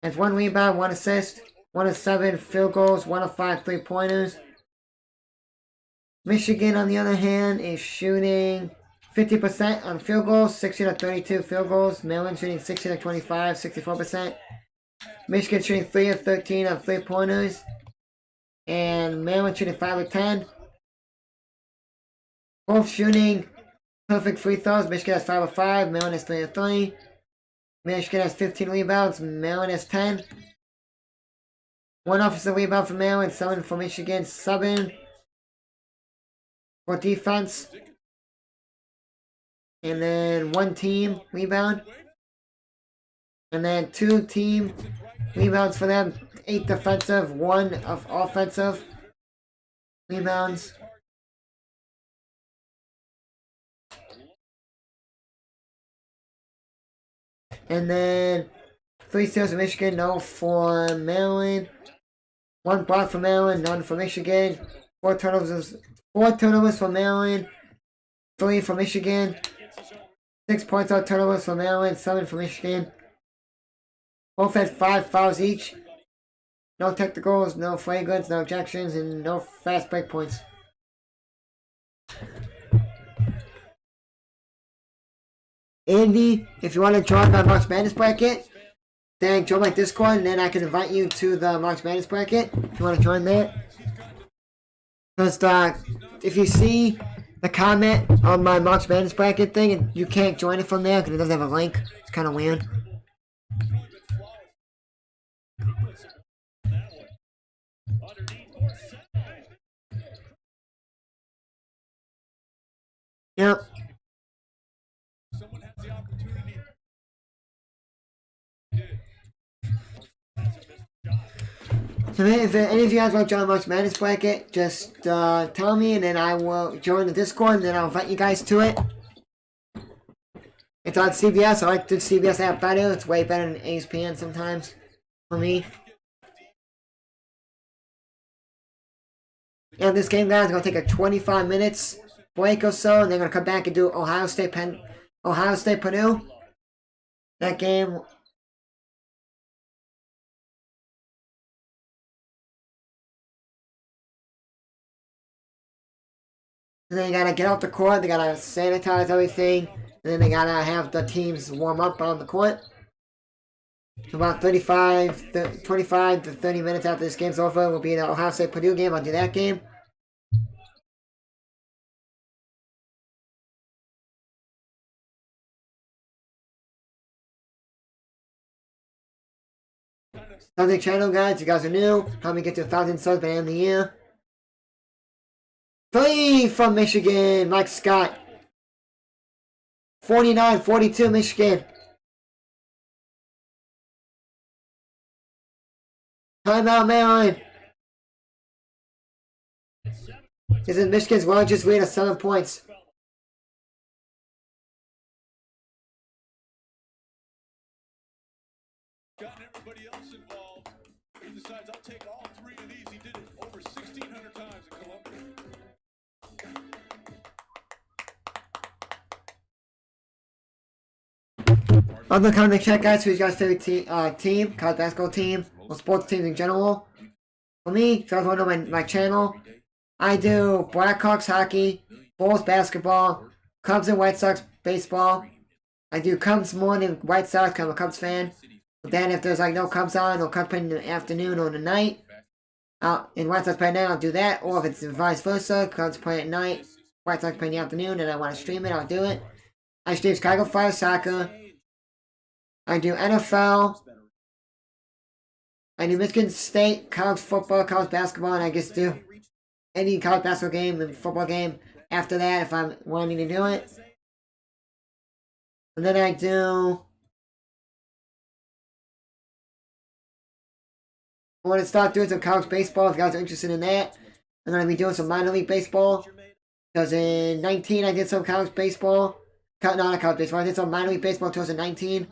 Has 1 rebound, 1 assist, 1 of 7 field goals, 1 of 5 3-pointers. Michigan, on the other hand, is shooting 50% on field goals, 16 of 32 field goals. Maryland shooting 16 of 25, 64%. Michigan shooting 3 of 13 on 3-pointers. And Maryland shooting 5 of 10. Both shooting perfect free throws. Michigan has 5 of 5, Maryland has 3 of 3. Michigan has 15 rebounds, Maryland has 10. 1 offensive rebound for Maryland, 7 for Michigan, 7 for defense. And then 1 team rebound. And then 2 team rebounds for them, 8 defensive, 1 of offensive rebounds. And then 3 steals for Michigan, no for Maryland. 1 block for Maryland, none for Michigan. 4 turnovers for Maryland, 3 for Michigan. 6 points out turnovers for Maryland, 7 for Michigan. Both had 5 fouls each. No technicals, no flagrants, no ejections, and no fast break points. Andy, if you want to join my March Madness bracket, then join my Discord, and then I can invite you to the March Madness bracket if you want to join that. Because if you see the comment on my March Madness bracket thing, and you can't join it from there because it doesn't have a link, it's kind of weird. Yep. Someone has the opportunity. So if any of you guys want to join March Madness bracket, just tell me, and then I will join the Discord, and then I'll invite you guys to it. It's on CBS. I like the CBS app better. It's way better than ESPN sometimes for me. And this game, guys, is going to take a 25 minutes break or so, and they're going to come back and do Ohio State Purdue. That game. And then they gotta get off the court, they gotta sanitize everything, and then they gotta have the teams warm up on the court. About 25 to 30 minutes after this game's over will be the Ohio State Purdue game. I'll do that game. Subject channel, guys, you guys are new. Help me get to 1,000 subs by the end of the year. 3 from Michigan, Mike Scott. 49-42 Michigan. Timeout, Maryland. This is Michigan's largest lead of 7 points. Gotten everybody else involved. He decides I'll take all 3 of these. He did it over 1,600 times in Columbia. Other comment check, guys. Who's your guys' favorite team? College basketball team? Or sports teams in general? For me, if you guys want to know my channel, I do Blackhawks hockey, Bulls basketball, Cubs and White Sox baseball. I do Cubs more than White Sox because I'm a Cubs fan. But then if there's like no Cubs on, or Cubs playing in the afternoon or the night, and White Sox play at night, I'll do that. Or if it's vice versa, Cubs play at night, White Sox play in the afternoon, and I want to stream it, I'll do it. I stream Chicago Fire soccer. I do NFL. I do Michigan State, college football, college basketball, and I just do any college basketball game and football game. after that if I'm wanting to do it. And then I do. I want to start doing some college baseball if you guys are interested in that. I'm going to be doing some minor league baseball. Because in 19 I did some college baseball. No, not college baseball. I did some minor league baseball in 2019.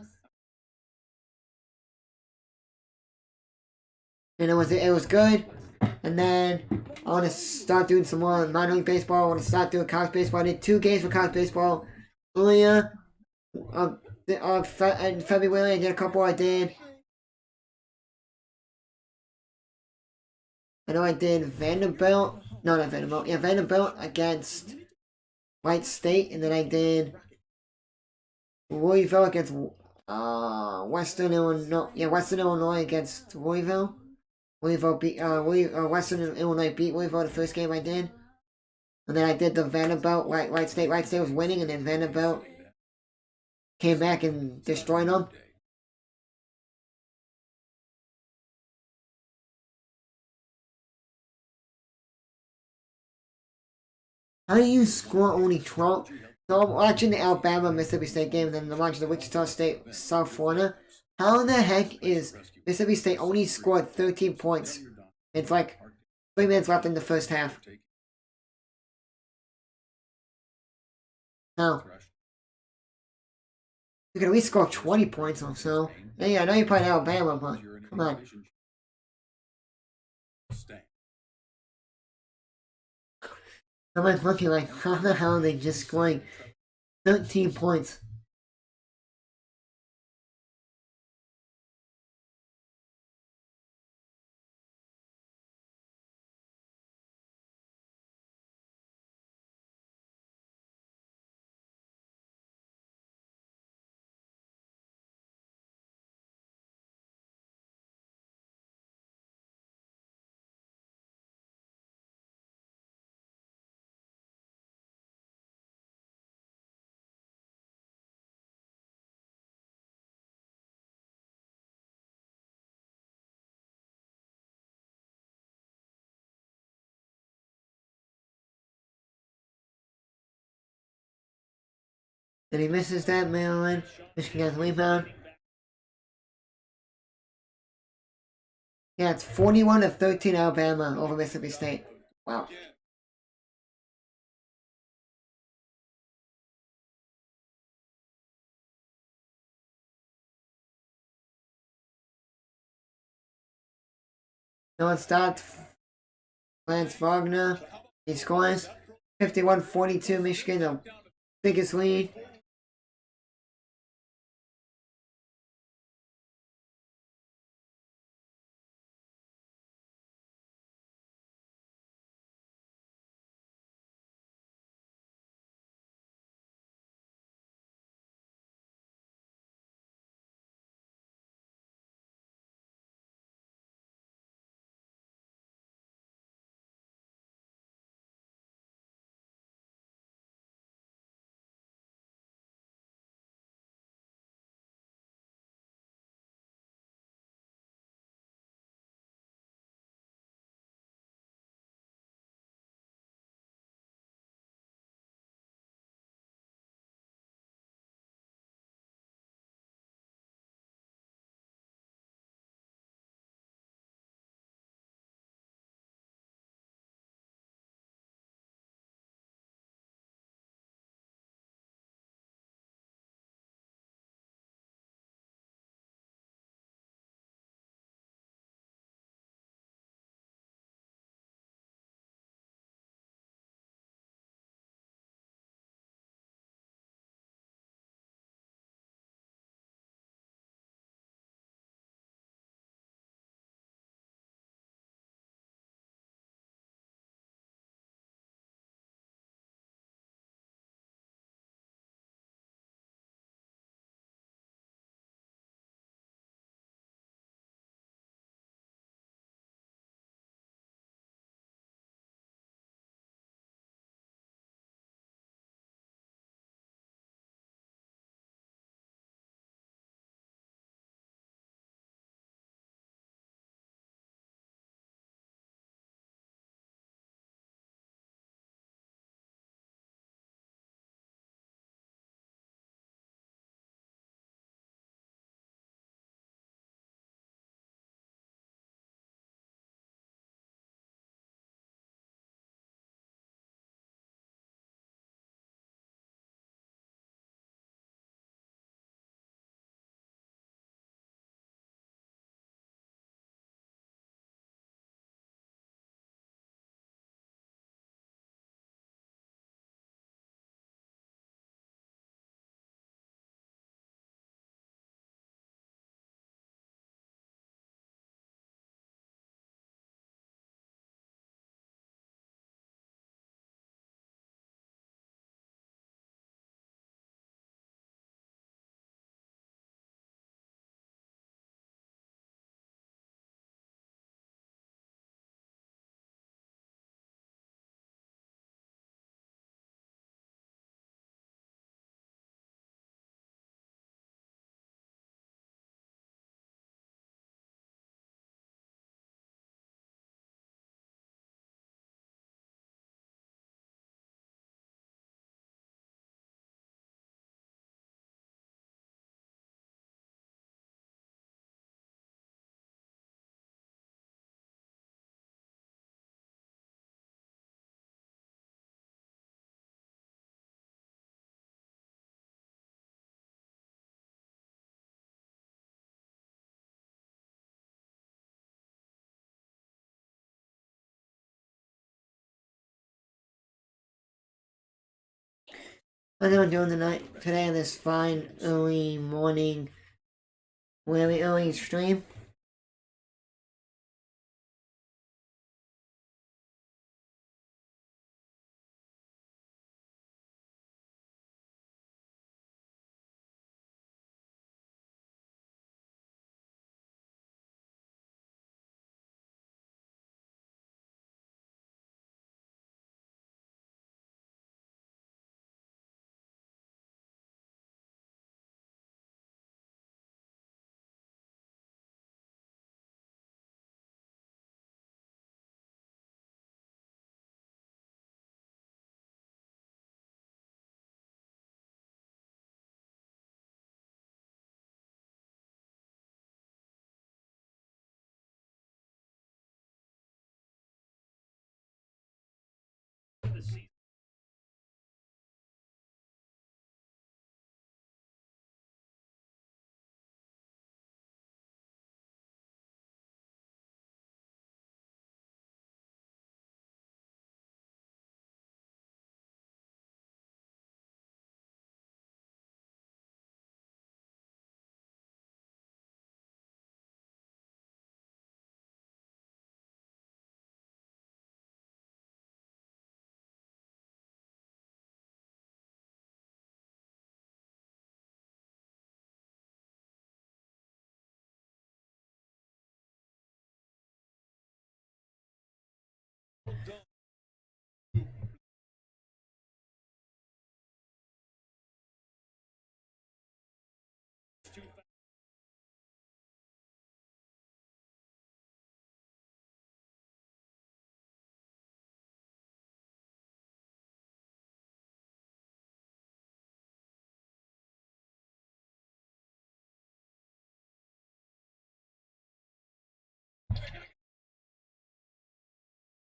And it was good. And then I want to start doing some more minor league baseball. I want to start doing college baseball. I did 2 games for college baseball earlier. In February I did a couple. I know I did Vanderbilt. No, not Vanderbilt. Yeah, Vanderbilt against White State. And then I did Louisville against Western Illinois. Yeah, Western Illinois against Louisville. Western Illinois beat Louisville the first game I did. And then I did the Vanderbilt, White State. White State was winning, and then Vanderbilt came back and destroyed them. How do you score only 12? So I'm watching the Alabama Mississippi State game, and then I'm watching the Wichita State South Florida. How in the heck is Mississippi State only scored 13 points? It's like 3 minutes left in the first half. No. You can at least score 20 points or so. Yeah, I know you're playing Alabama, but come on. Someone's looking like, how the hell are they just scoring 13 points? And he misses that, Maryland. Michigan gets the rebound. Yeah, it's 41-13 Alabama over Mississippi State. Wow. No one stopped Lance Wagner. He scores 51-42 Michigan, the biggest lead. How's everyone doing tonight? Today on this fine early morning, really early stream? The season.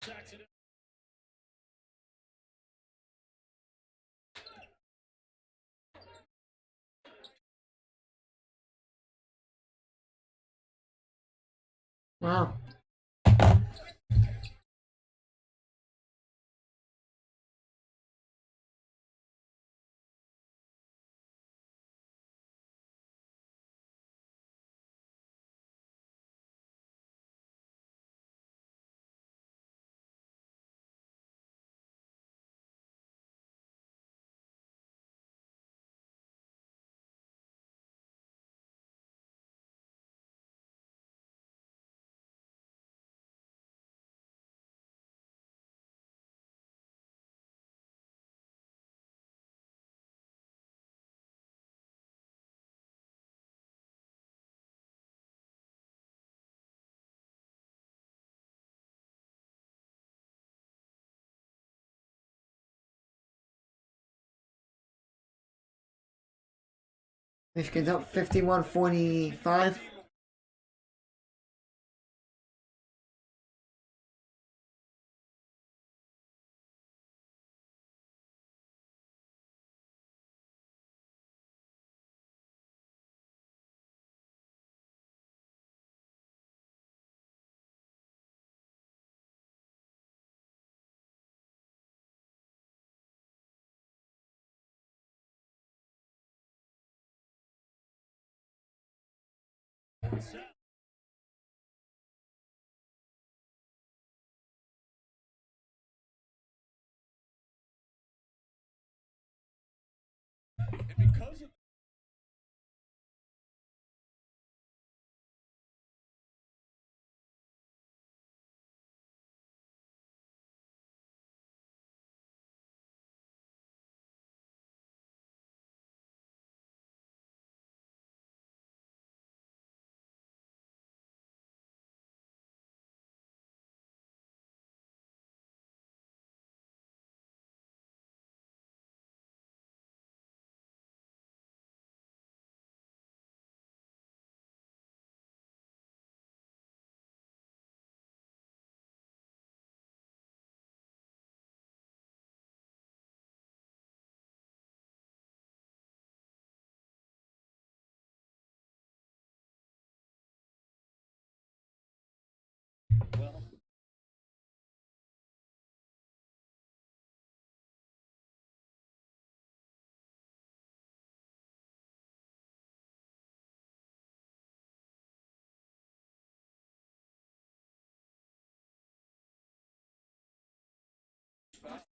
Saxon. Wow. Michigan's up 51-45. And because of fast.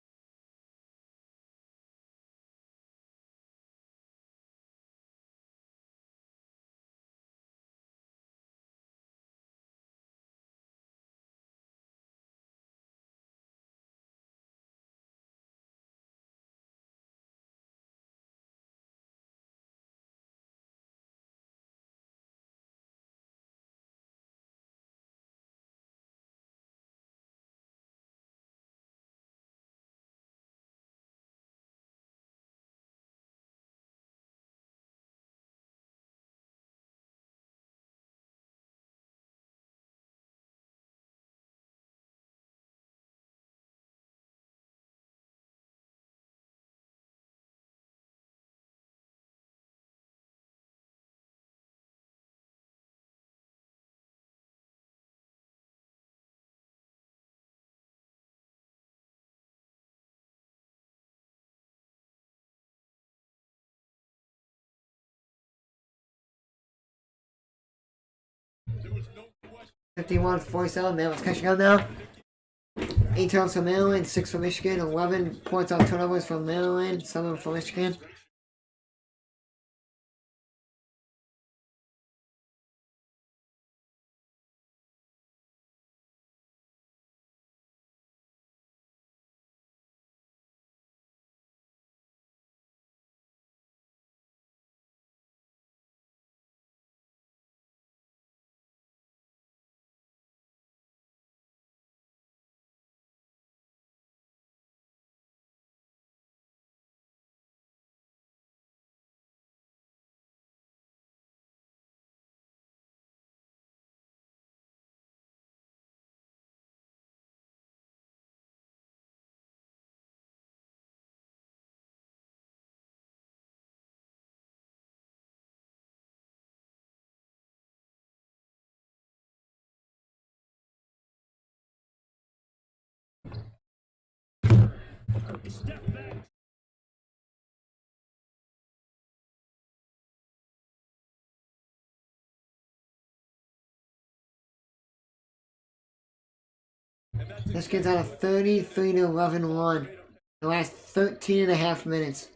There was no question. 51-47. Maryland's catching up now. 8 turnovers for Maryland, 6 for Michigan, 11 points on turnovers for Maryland, 7 for Michigan. Step back. Michigan's out of 33 to 11-1 the last 13 and a half minutes.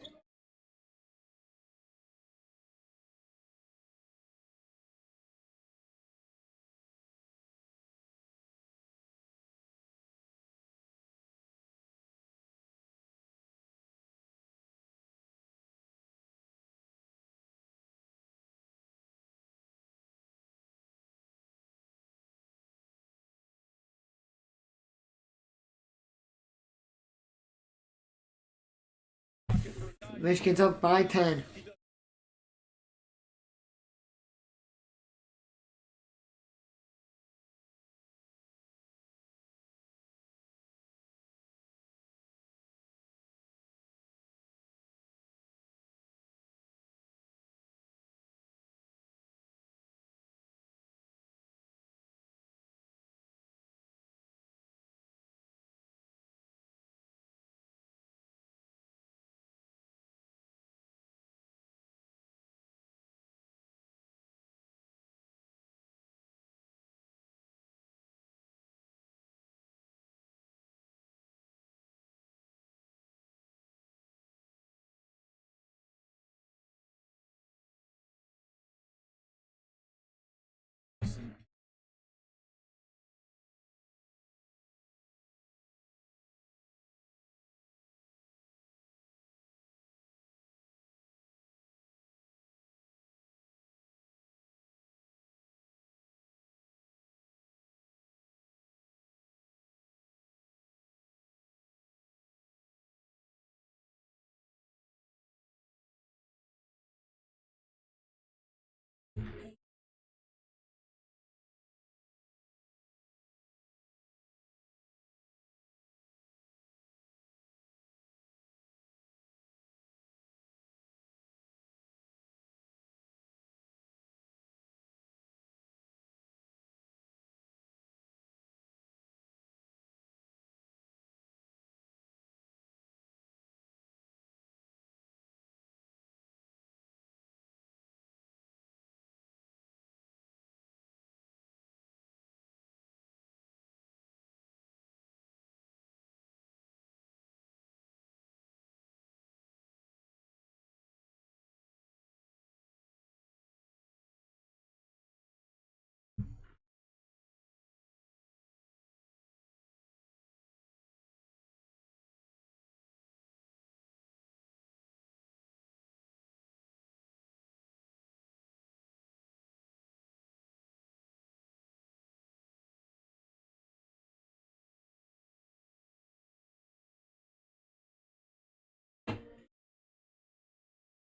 Michigan's up by 10.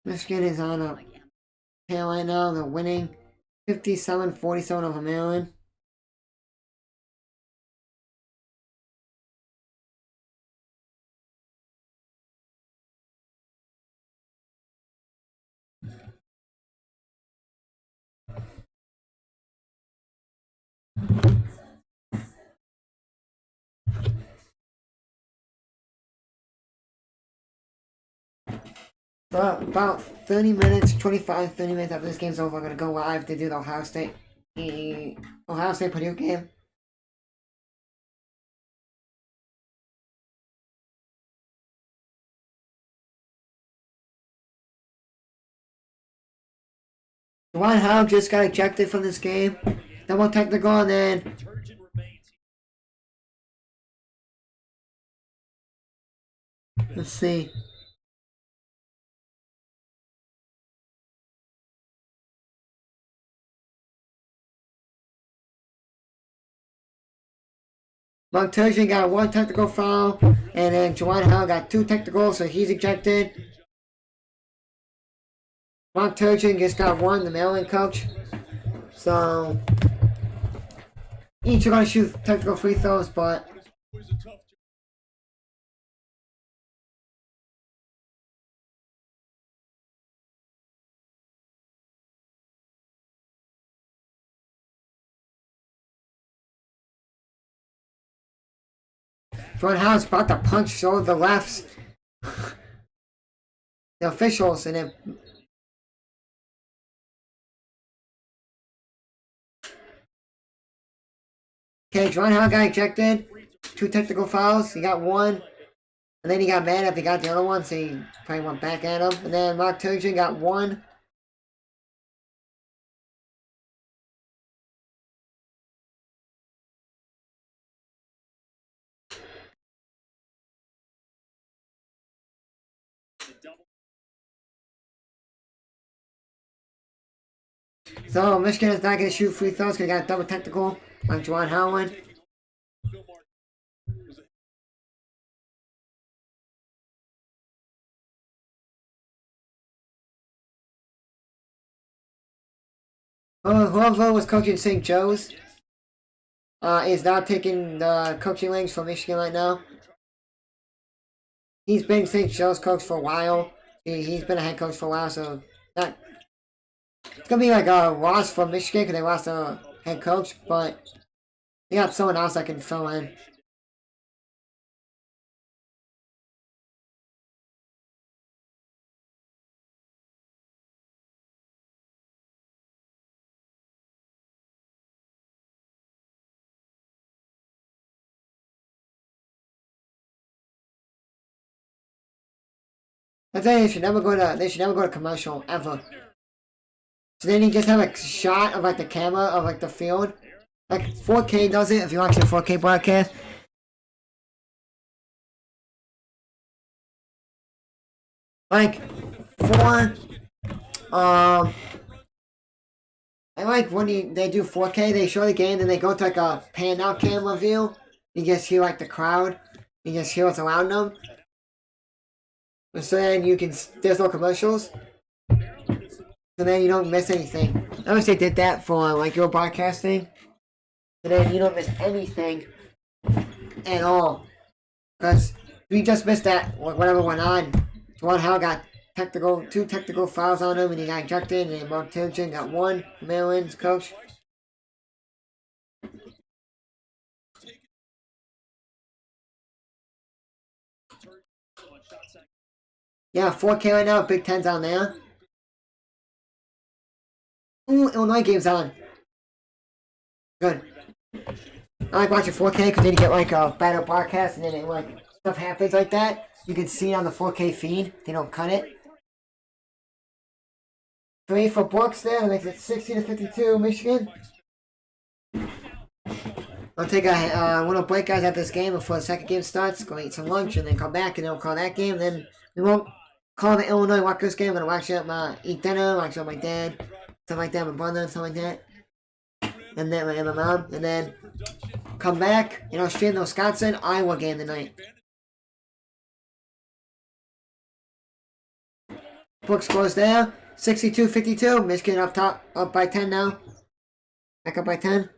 Michigan is on a tail right now. They're winning 57-47 over Maryland. About 30 minutes, 30 minutes after this game's over, I'm going to go live to do the Ohio State Purdue game. Dwight Howard just got ejected from this game. Double technical, and then Turgeon remains. let's see. Mark Turgeon got 1 technical foul, and then Juwan Howard got 2 technicals, so he's ejected. Mark Turgeon just got 1, the Maryland coach. So each are gonna shoot technical free throws, but Always a tough job. Juwan Howard's about to punch all the refs, the officials, and then okay, Juwan Howard got ejected. 2 technical fouls. He got 1. And then he got mad after he got the other one, so he probably went back at him. And then Mark Turgeon got 1. The double. So Michigan is not going to shoot free throws because they got double technical on Juwan Howard. Phil Martin is a Whoever was coaching St. Joe's is now taking the coaching ranks for Michigan right now. He's been St. Joe's coach for a while. He's been a head coach for a while, so that it's gonna be like a loss for Michigan because they lost a head coach, but they got someone else that can fill in. I tell you, they should never go to commercial ever. So then you just have a shot of like the camera of like the field. Like 4K does it if you watch the 4K broadcast. Like I like when they do 4K, they show the game, then they go to like a pan out camera view. You just hear like the crowd. You just hear what's around them. So then you can, there's no commercials. So then you don't miss anything. I wish they did that for like your broadcasting. So then you don't miss anything at all. Because we just missed that, whatever went on. Juwan Howard got 2 technical fouls on him and he got ejected, and then Mark Turgeon got 1, Maryland's coach. Yeah, 4K right now, Big Ten's on there. Ooh, Illinois game's on. Good. I like watching 4K because then you get like a better broadcast, and then it, like stuff happens like that. You can see it on the 4K feed. They don't cut it. 3 for Brooks there. That makes it 60-52, Michigan. I'll take a little break, guys, at this game before the second game starts. Go eat some lunch and then come back and then we'll call that game. Then we won't call the Illinois Rutgers game. I'm gonna watch it, eat dinner, watch it with my dad, stuff like that, my brother, and stuff like that. And then my mom, and then come back, stream the Wisconsin Iowa game tonight. Book scores there. 62-52. Michigan up top, up by 10 now. Back up by 10.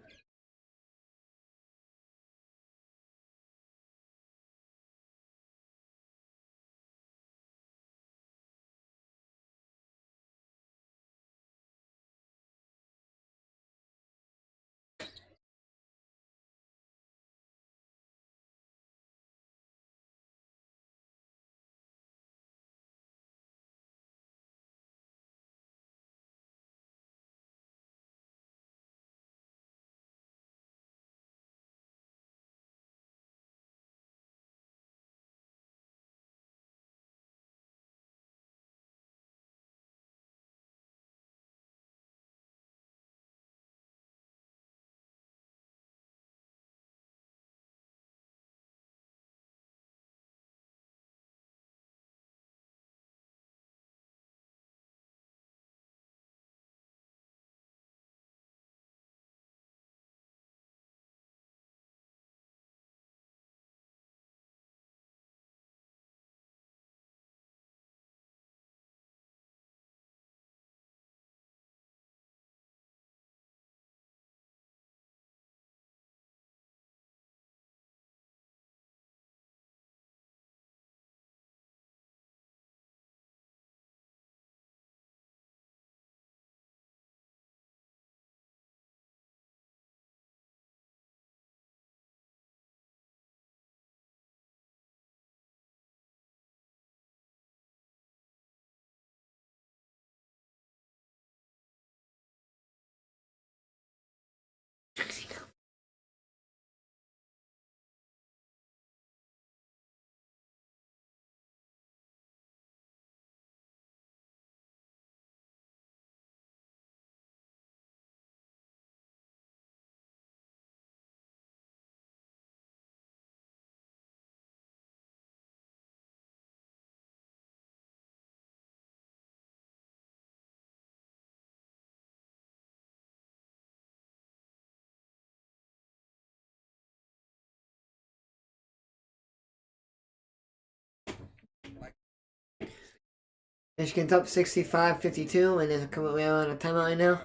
Michigan's up 65-52, and there's we are on a timeout right now.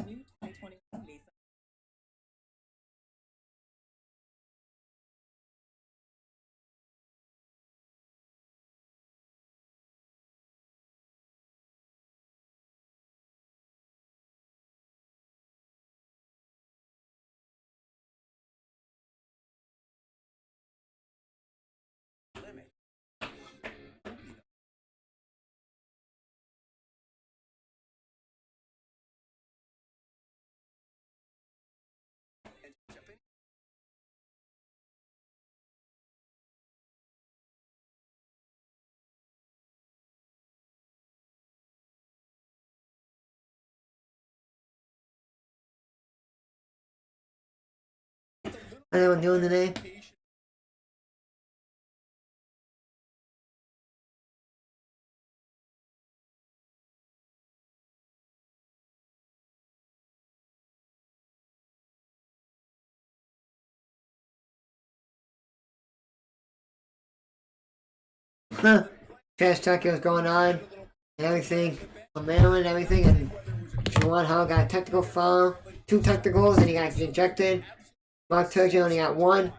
New 2021 Lisa. How's everyone doing today? Huh. Trash talking was going on and everything. On Maryland, everything, and Juwan Hall got a technical foul, 2 technicals, and he got ejected. Mark Turgeon only got 1.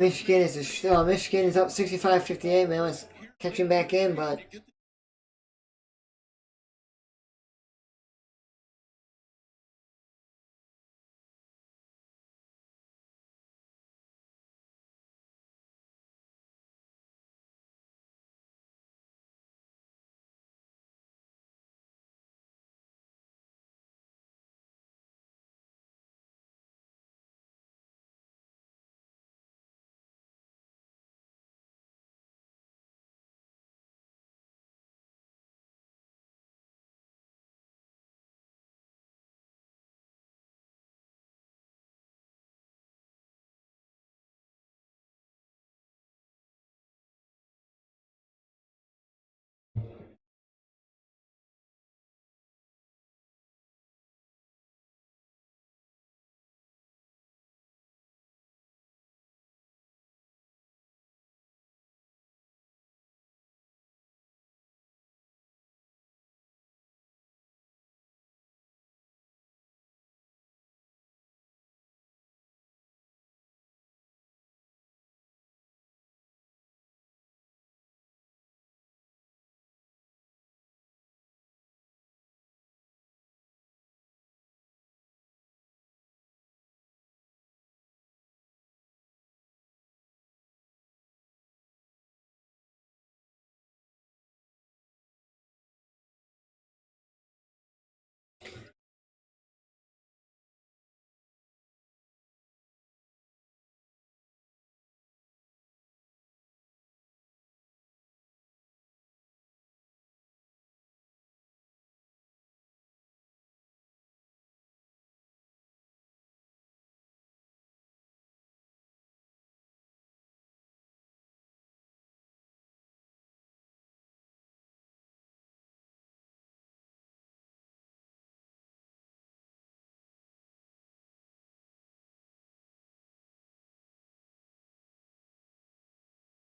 Michigan is still. Michigan is up 65-58. Man, it's catching back in, but.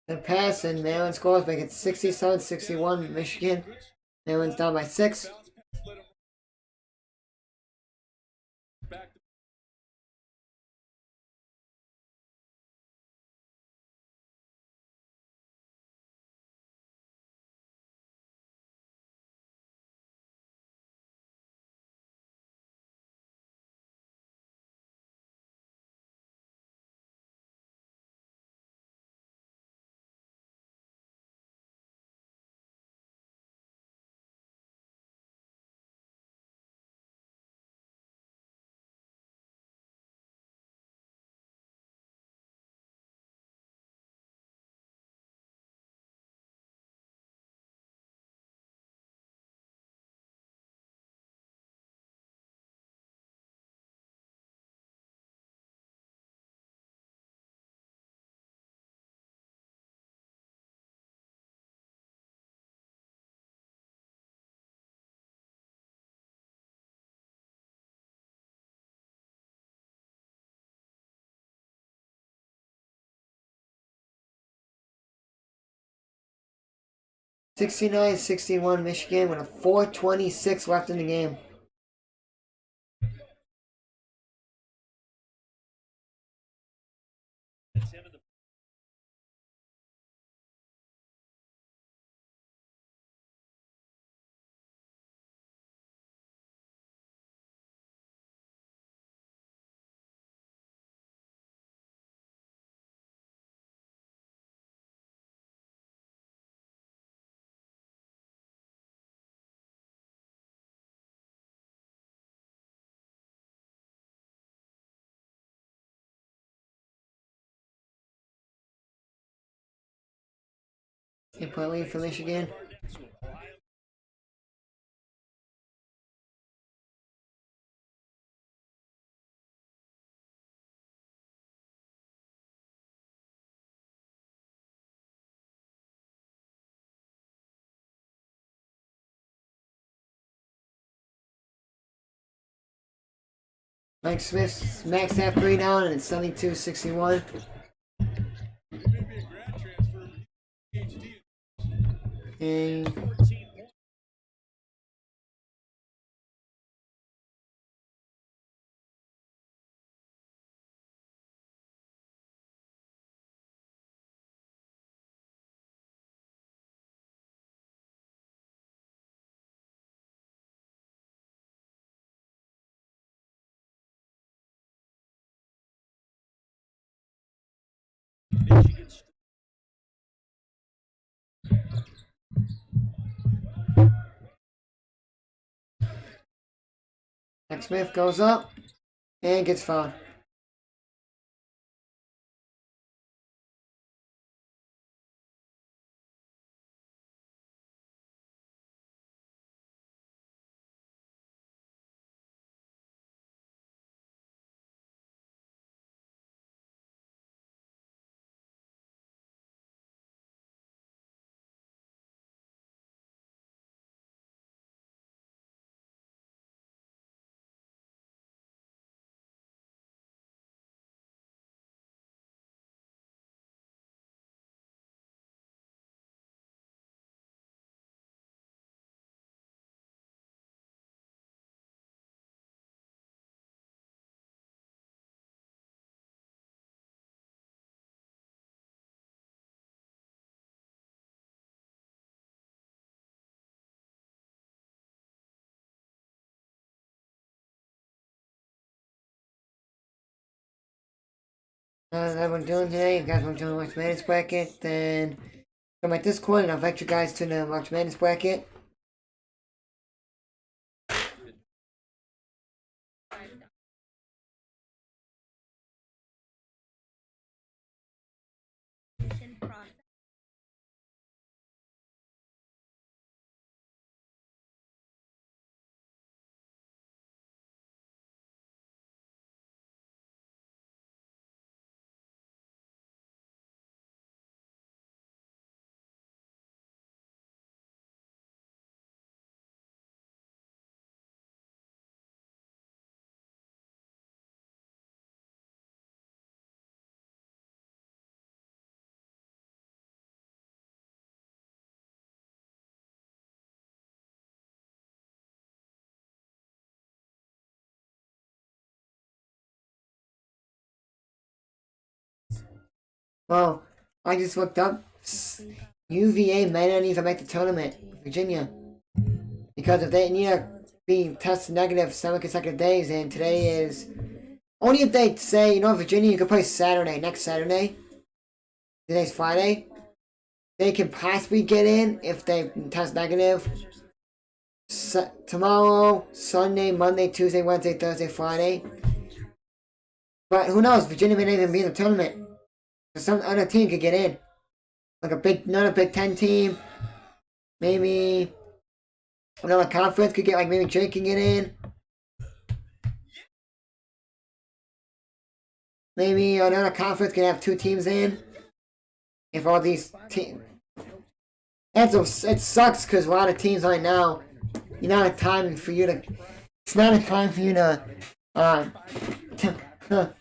And passing, Maryland scores, make it 67-61. Michigan. Maryland's down by 6. Back to (69-61) Michigan with a 4:26 left in the game. It's him in the Point lead for Michigan. next one. Ohio Mike Smith smacks that 3 down, and it's 72-61. It may be a grad transfer, PhD. And 14 Michigan's Next Smith goes up and gets fouled. That we're doing today. You guys want to join the March Madness bracket? Then go to my Discord and I'll invite you guys to the March Madness bracket. Well, I just looked up. UVA may not even make the tournament, Virginia. Because if they need to be tested negative 7 consecutive days, and today is. Only if they say, you know, Virginia, you can play Saturday, next Saturday. Today's Friday. They can possibly get in if they test negative. Tomorrow, Sunday, Monday, Tuesday, Wednesday, Thursday, Friday. But who knows? Virginia may not even be in the tournament. Some other team could get in. Like another Big Ten team. Maybe another conference could get, like maybe Drake can get in. Maybe another conference can have 2 teams in. If all these teams. It sucks because a lot of teams right now, it's not a time for you to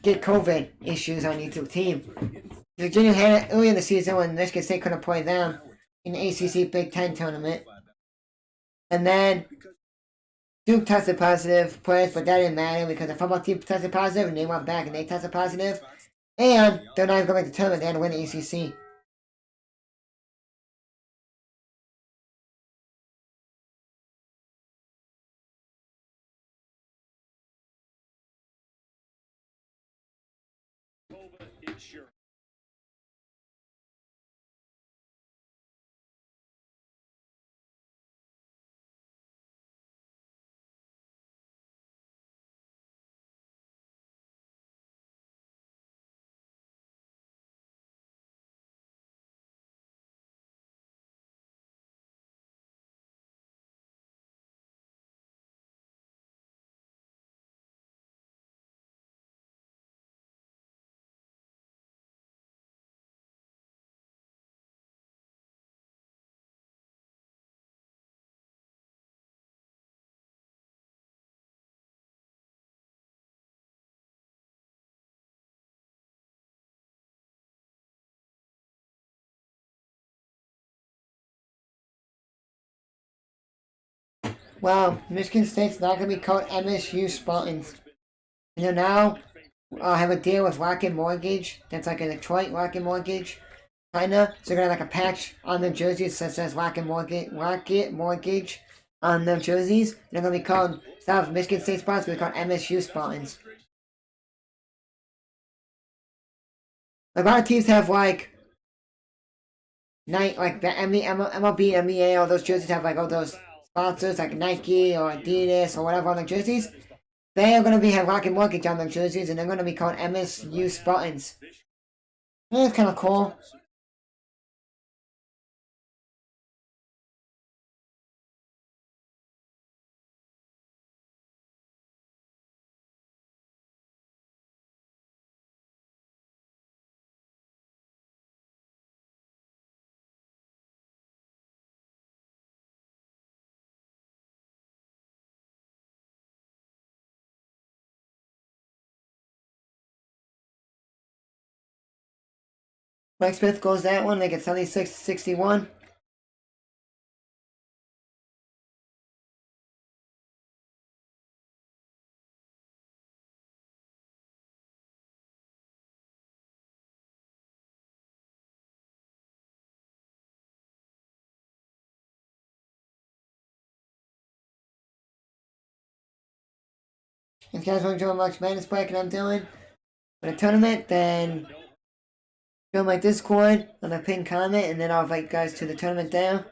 get COVID issues on your team. Virginia had it early in the season when Michigan State couldn't play them in the ACC Big Ten tournament. And then Duke tested positive players, but that didn't matter because the football team tested positive and they went back and they tested positive. And they're not even going to the tournament, they had to win the ACC. insurance. Well, Michigan State's not going to be called MSU Spartans. You know, now have a deal with Rocket Mortgage. That's like a Detroit Rocket Mortgage. Kinda. So they're going to have like a patch on their jerseys that says Rocket Mortgage on their jerseys. And they're going to be called, instead of Michigan State Spartans, they're going to be called MSU Spartans. a lot of teams have like like the MLB, NBA, all those jerseys have like all those sponsors like Nike or Adidas or whatever on the jerseys. They are going to have Rocket Mortgage on their jerseys, and they're going to be called MSU Spartans. That's kind of cool. Mike Smith goes that one, make it 76-61. If you guys want to join March Madness bracket I'm doing for the tournament, then join my Discord on the pinned comment, and then I'll invite you guys to the tournament there.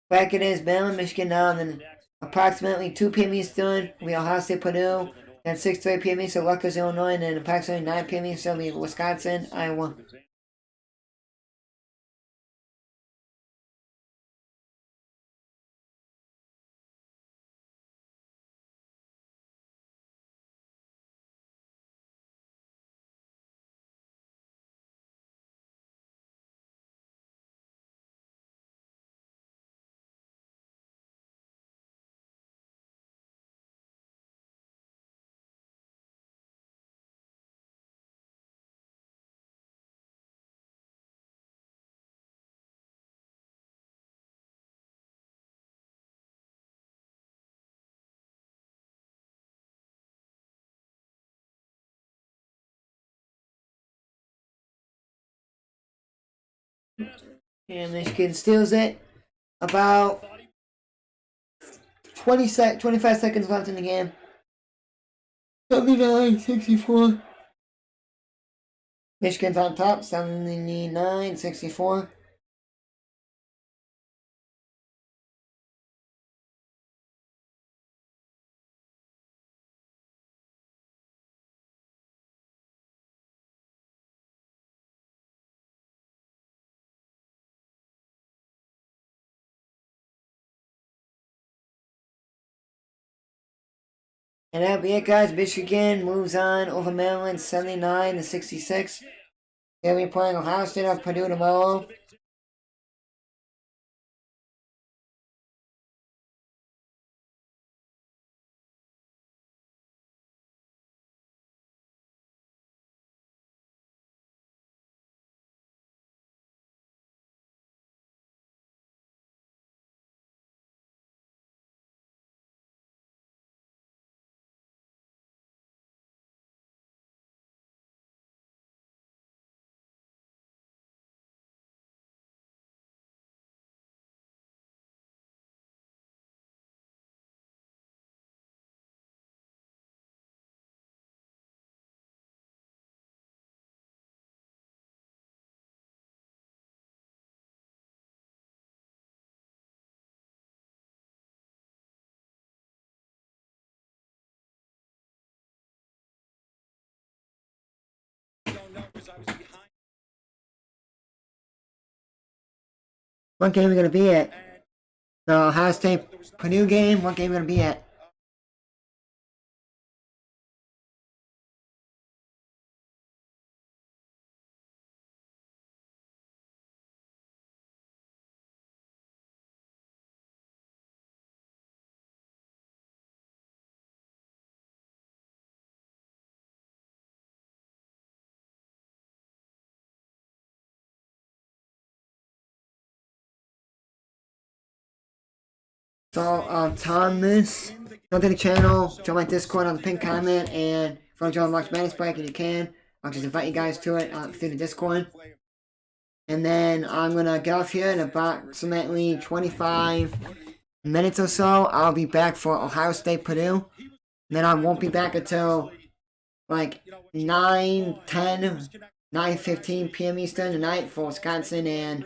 Bracket is Maryland, Michigan now, and then approximately 2 p.m. Eastern, we Ohio State, Purdue, then 6:30 p.m. Eastern, Rutgers, Illinois, and then approximately 9 p.m. Eastern, we Wisconsin, Iowa. And Michigan steals it. About 25 seconds left in the game. 79-64. Michigan's on top, 79-64. And that'll be it, guys. Michigan moves on over Maryland, 79-66. They'll be playing Ohio State or Purdue tomorrow. What game are we going to be at? The Ohio State Purdue game? What game are we going to be at? So, Thomas, go to the channel, join my Discord on the pinned comment, and if you want to join March Madness bracket, you can. I'll just invite you guys to it through the Discord. And then I'm going to get off here in approximately 25 minutes or so, I'll be back for Ohio State Purdue. Then I won't be back until like 9:10, 9:15 p.m. Eastern tonight for Wisconsin and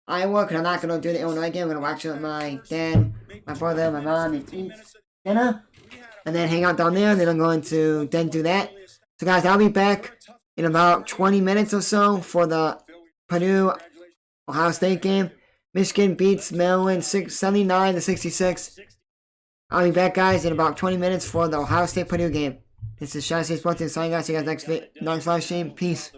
Iowa. Because I'm not going to do the Illinois game. I'm going to watch it with my dad, my brother, my mom, and eat dinner. And then hang out down there. Then I'm going to then do that. So guys, I'll be back in about 20 minutes or so for the Purdue Ohio State game. Michigan beats Maryland 79-66. I'll be back, guys, in about 20 minutes for the Ohio State Purdue game. This is Shy State Sports. Signing out. See you guys next live stream. Peace.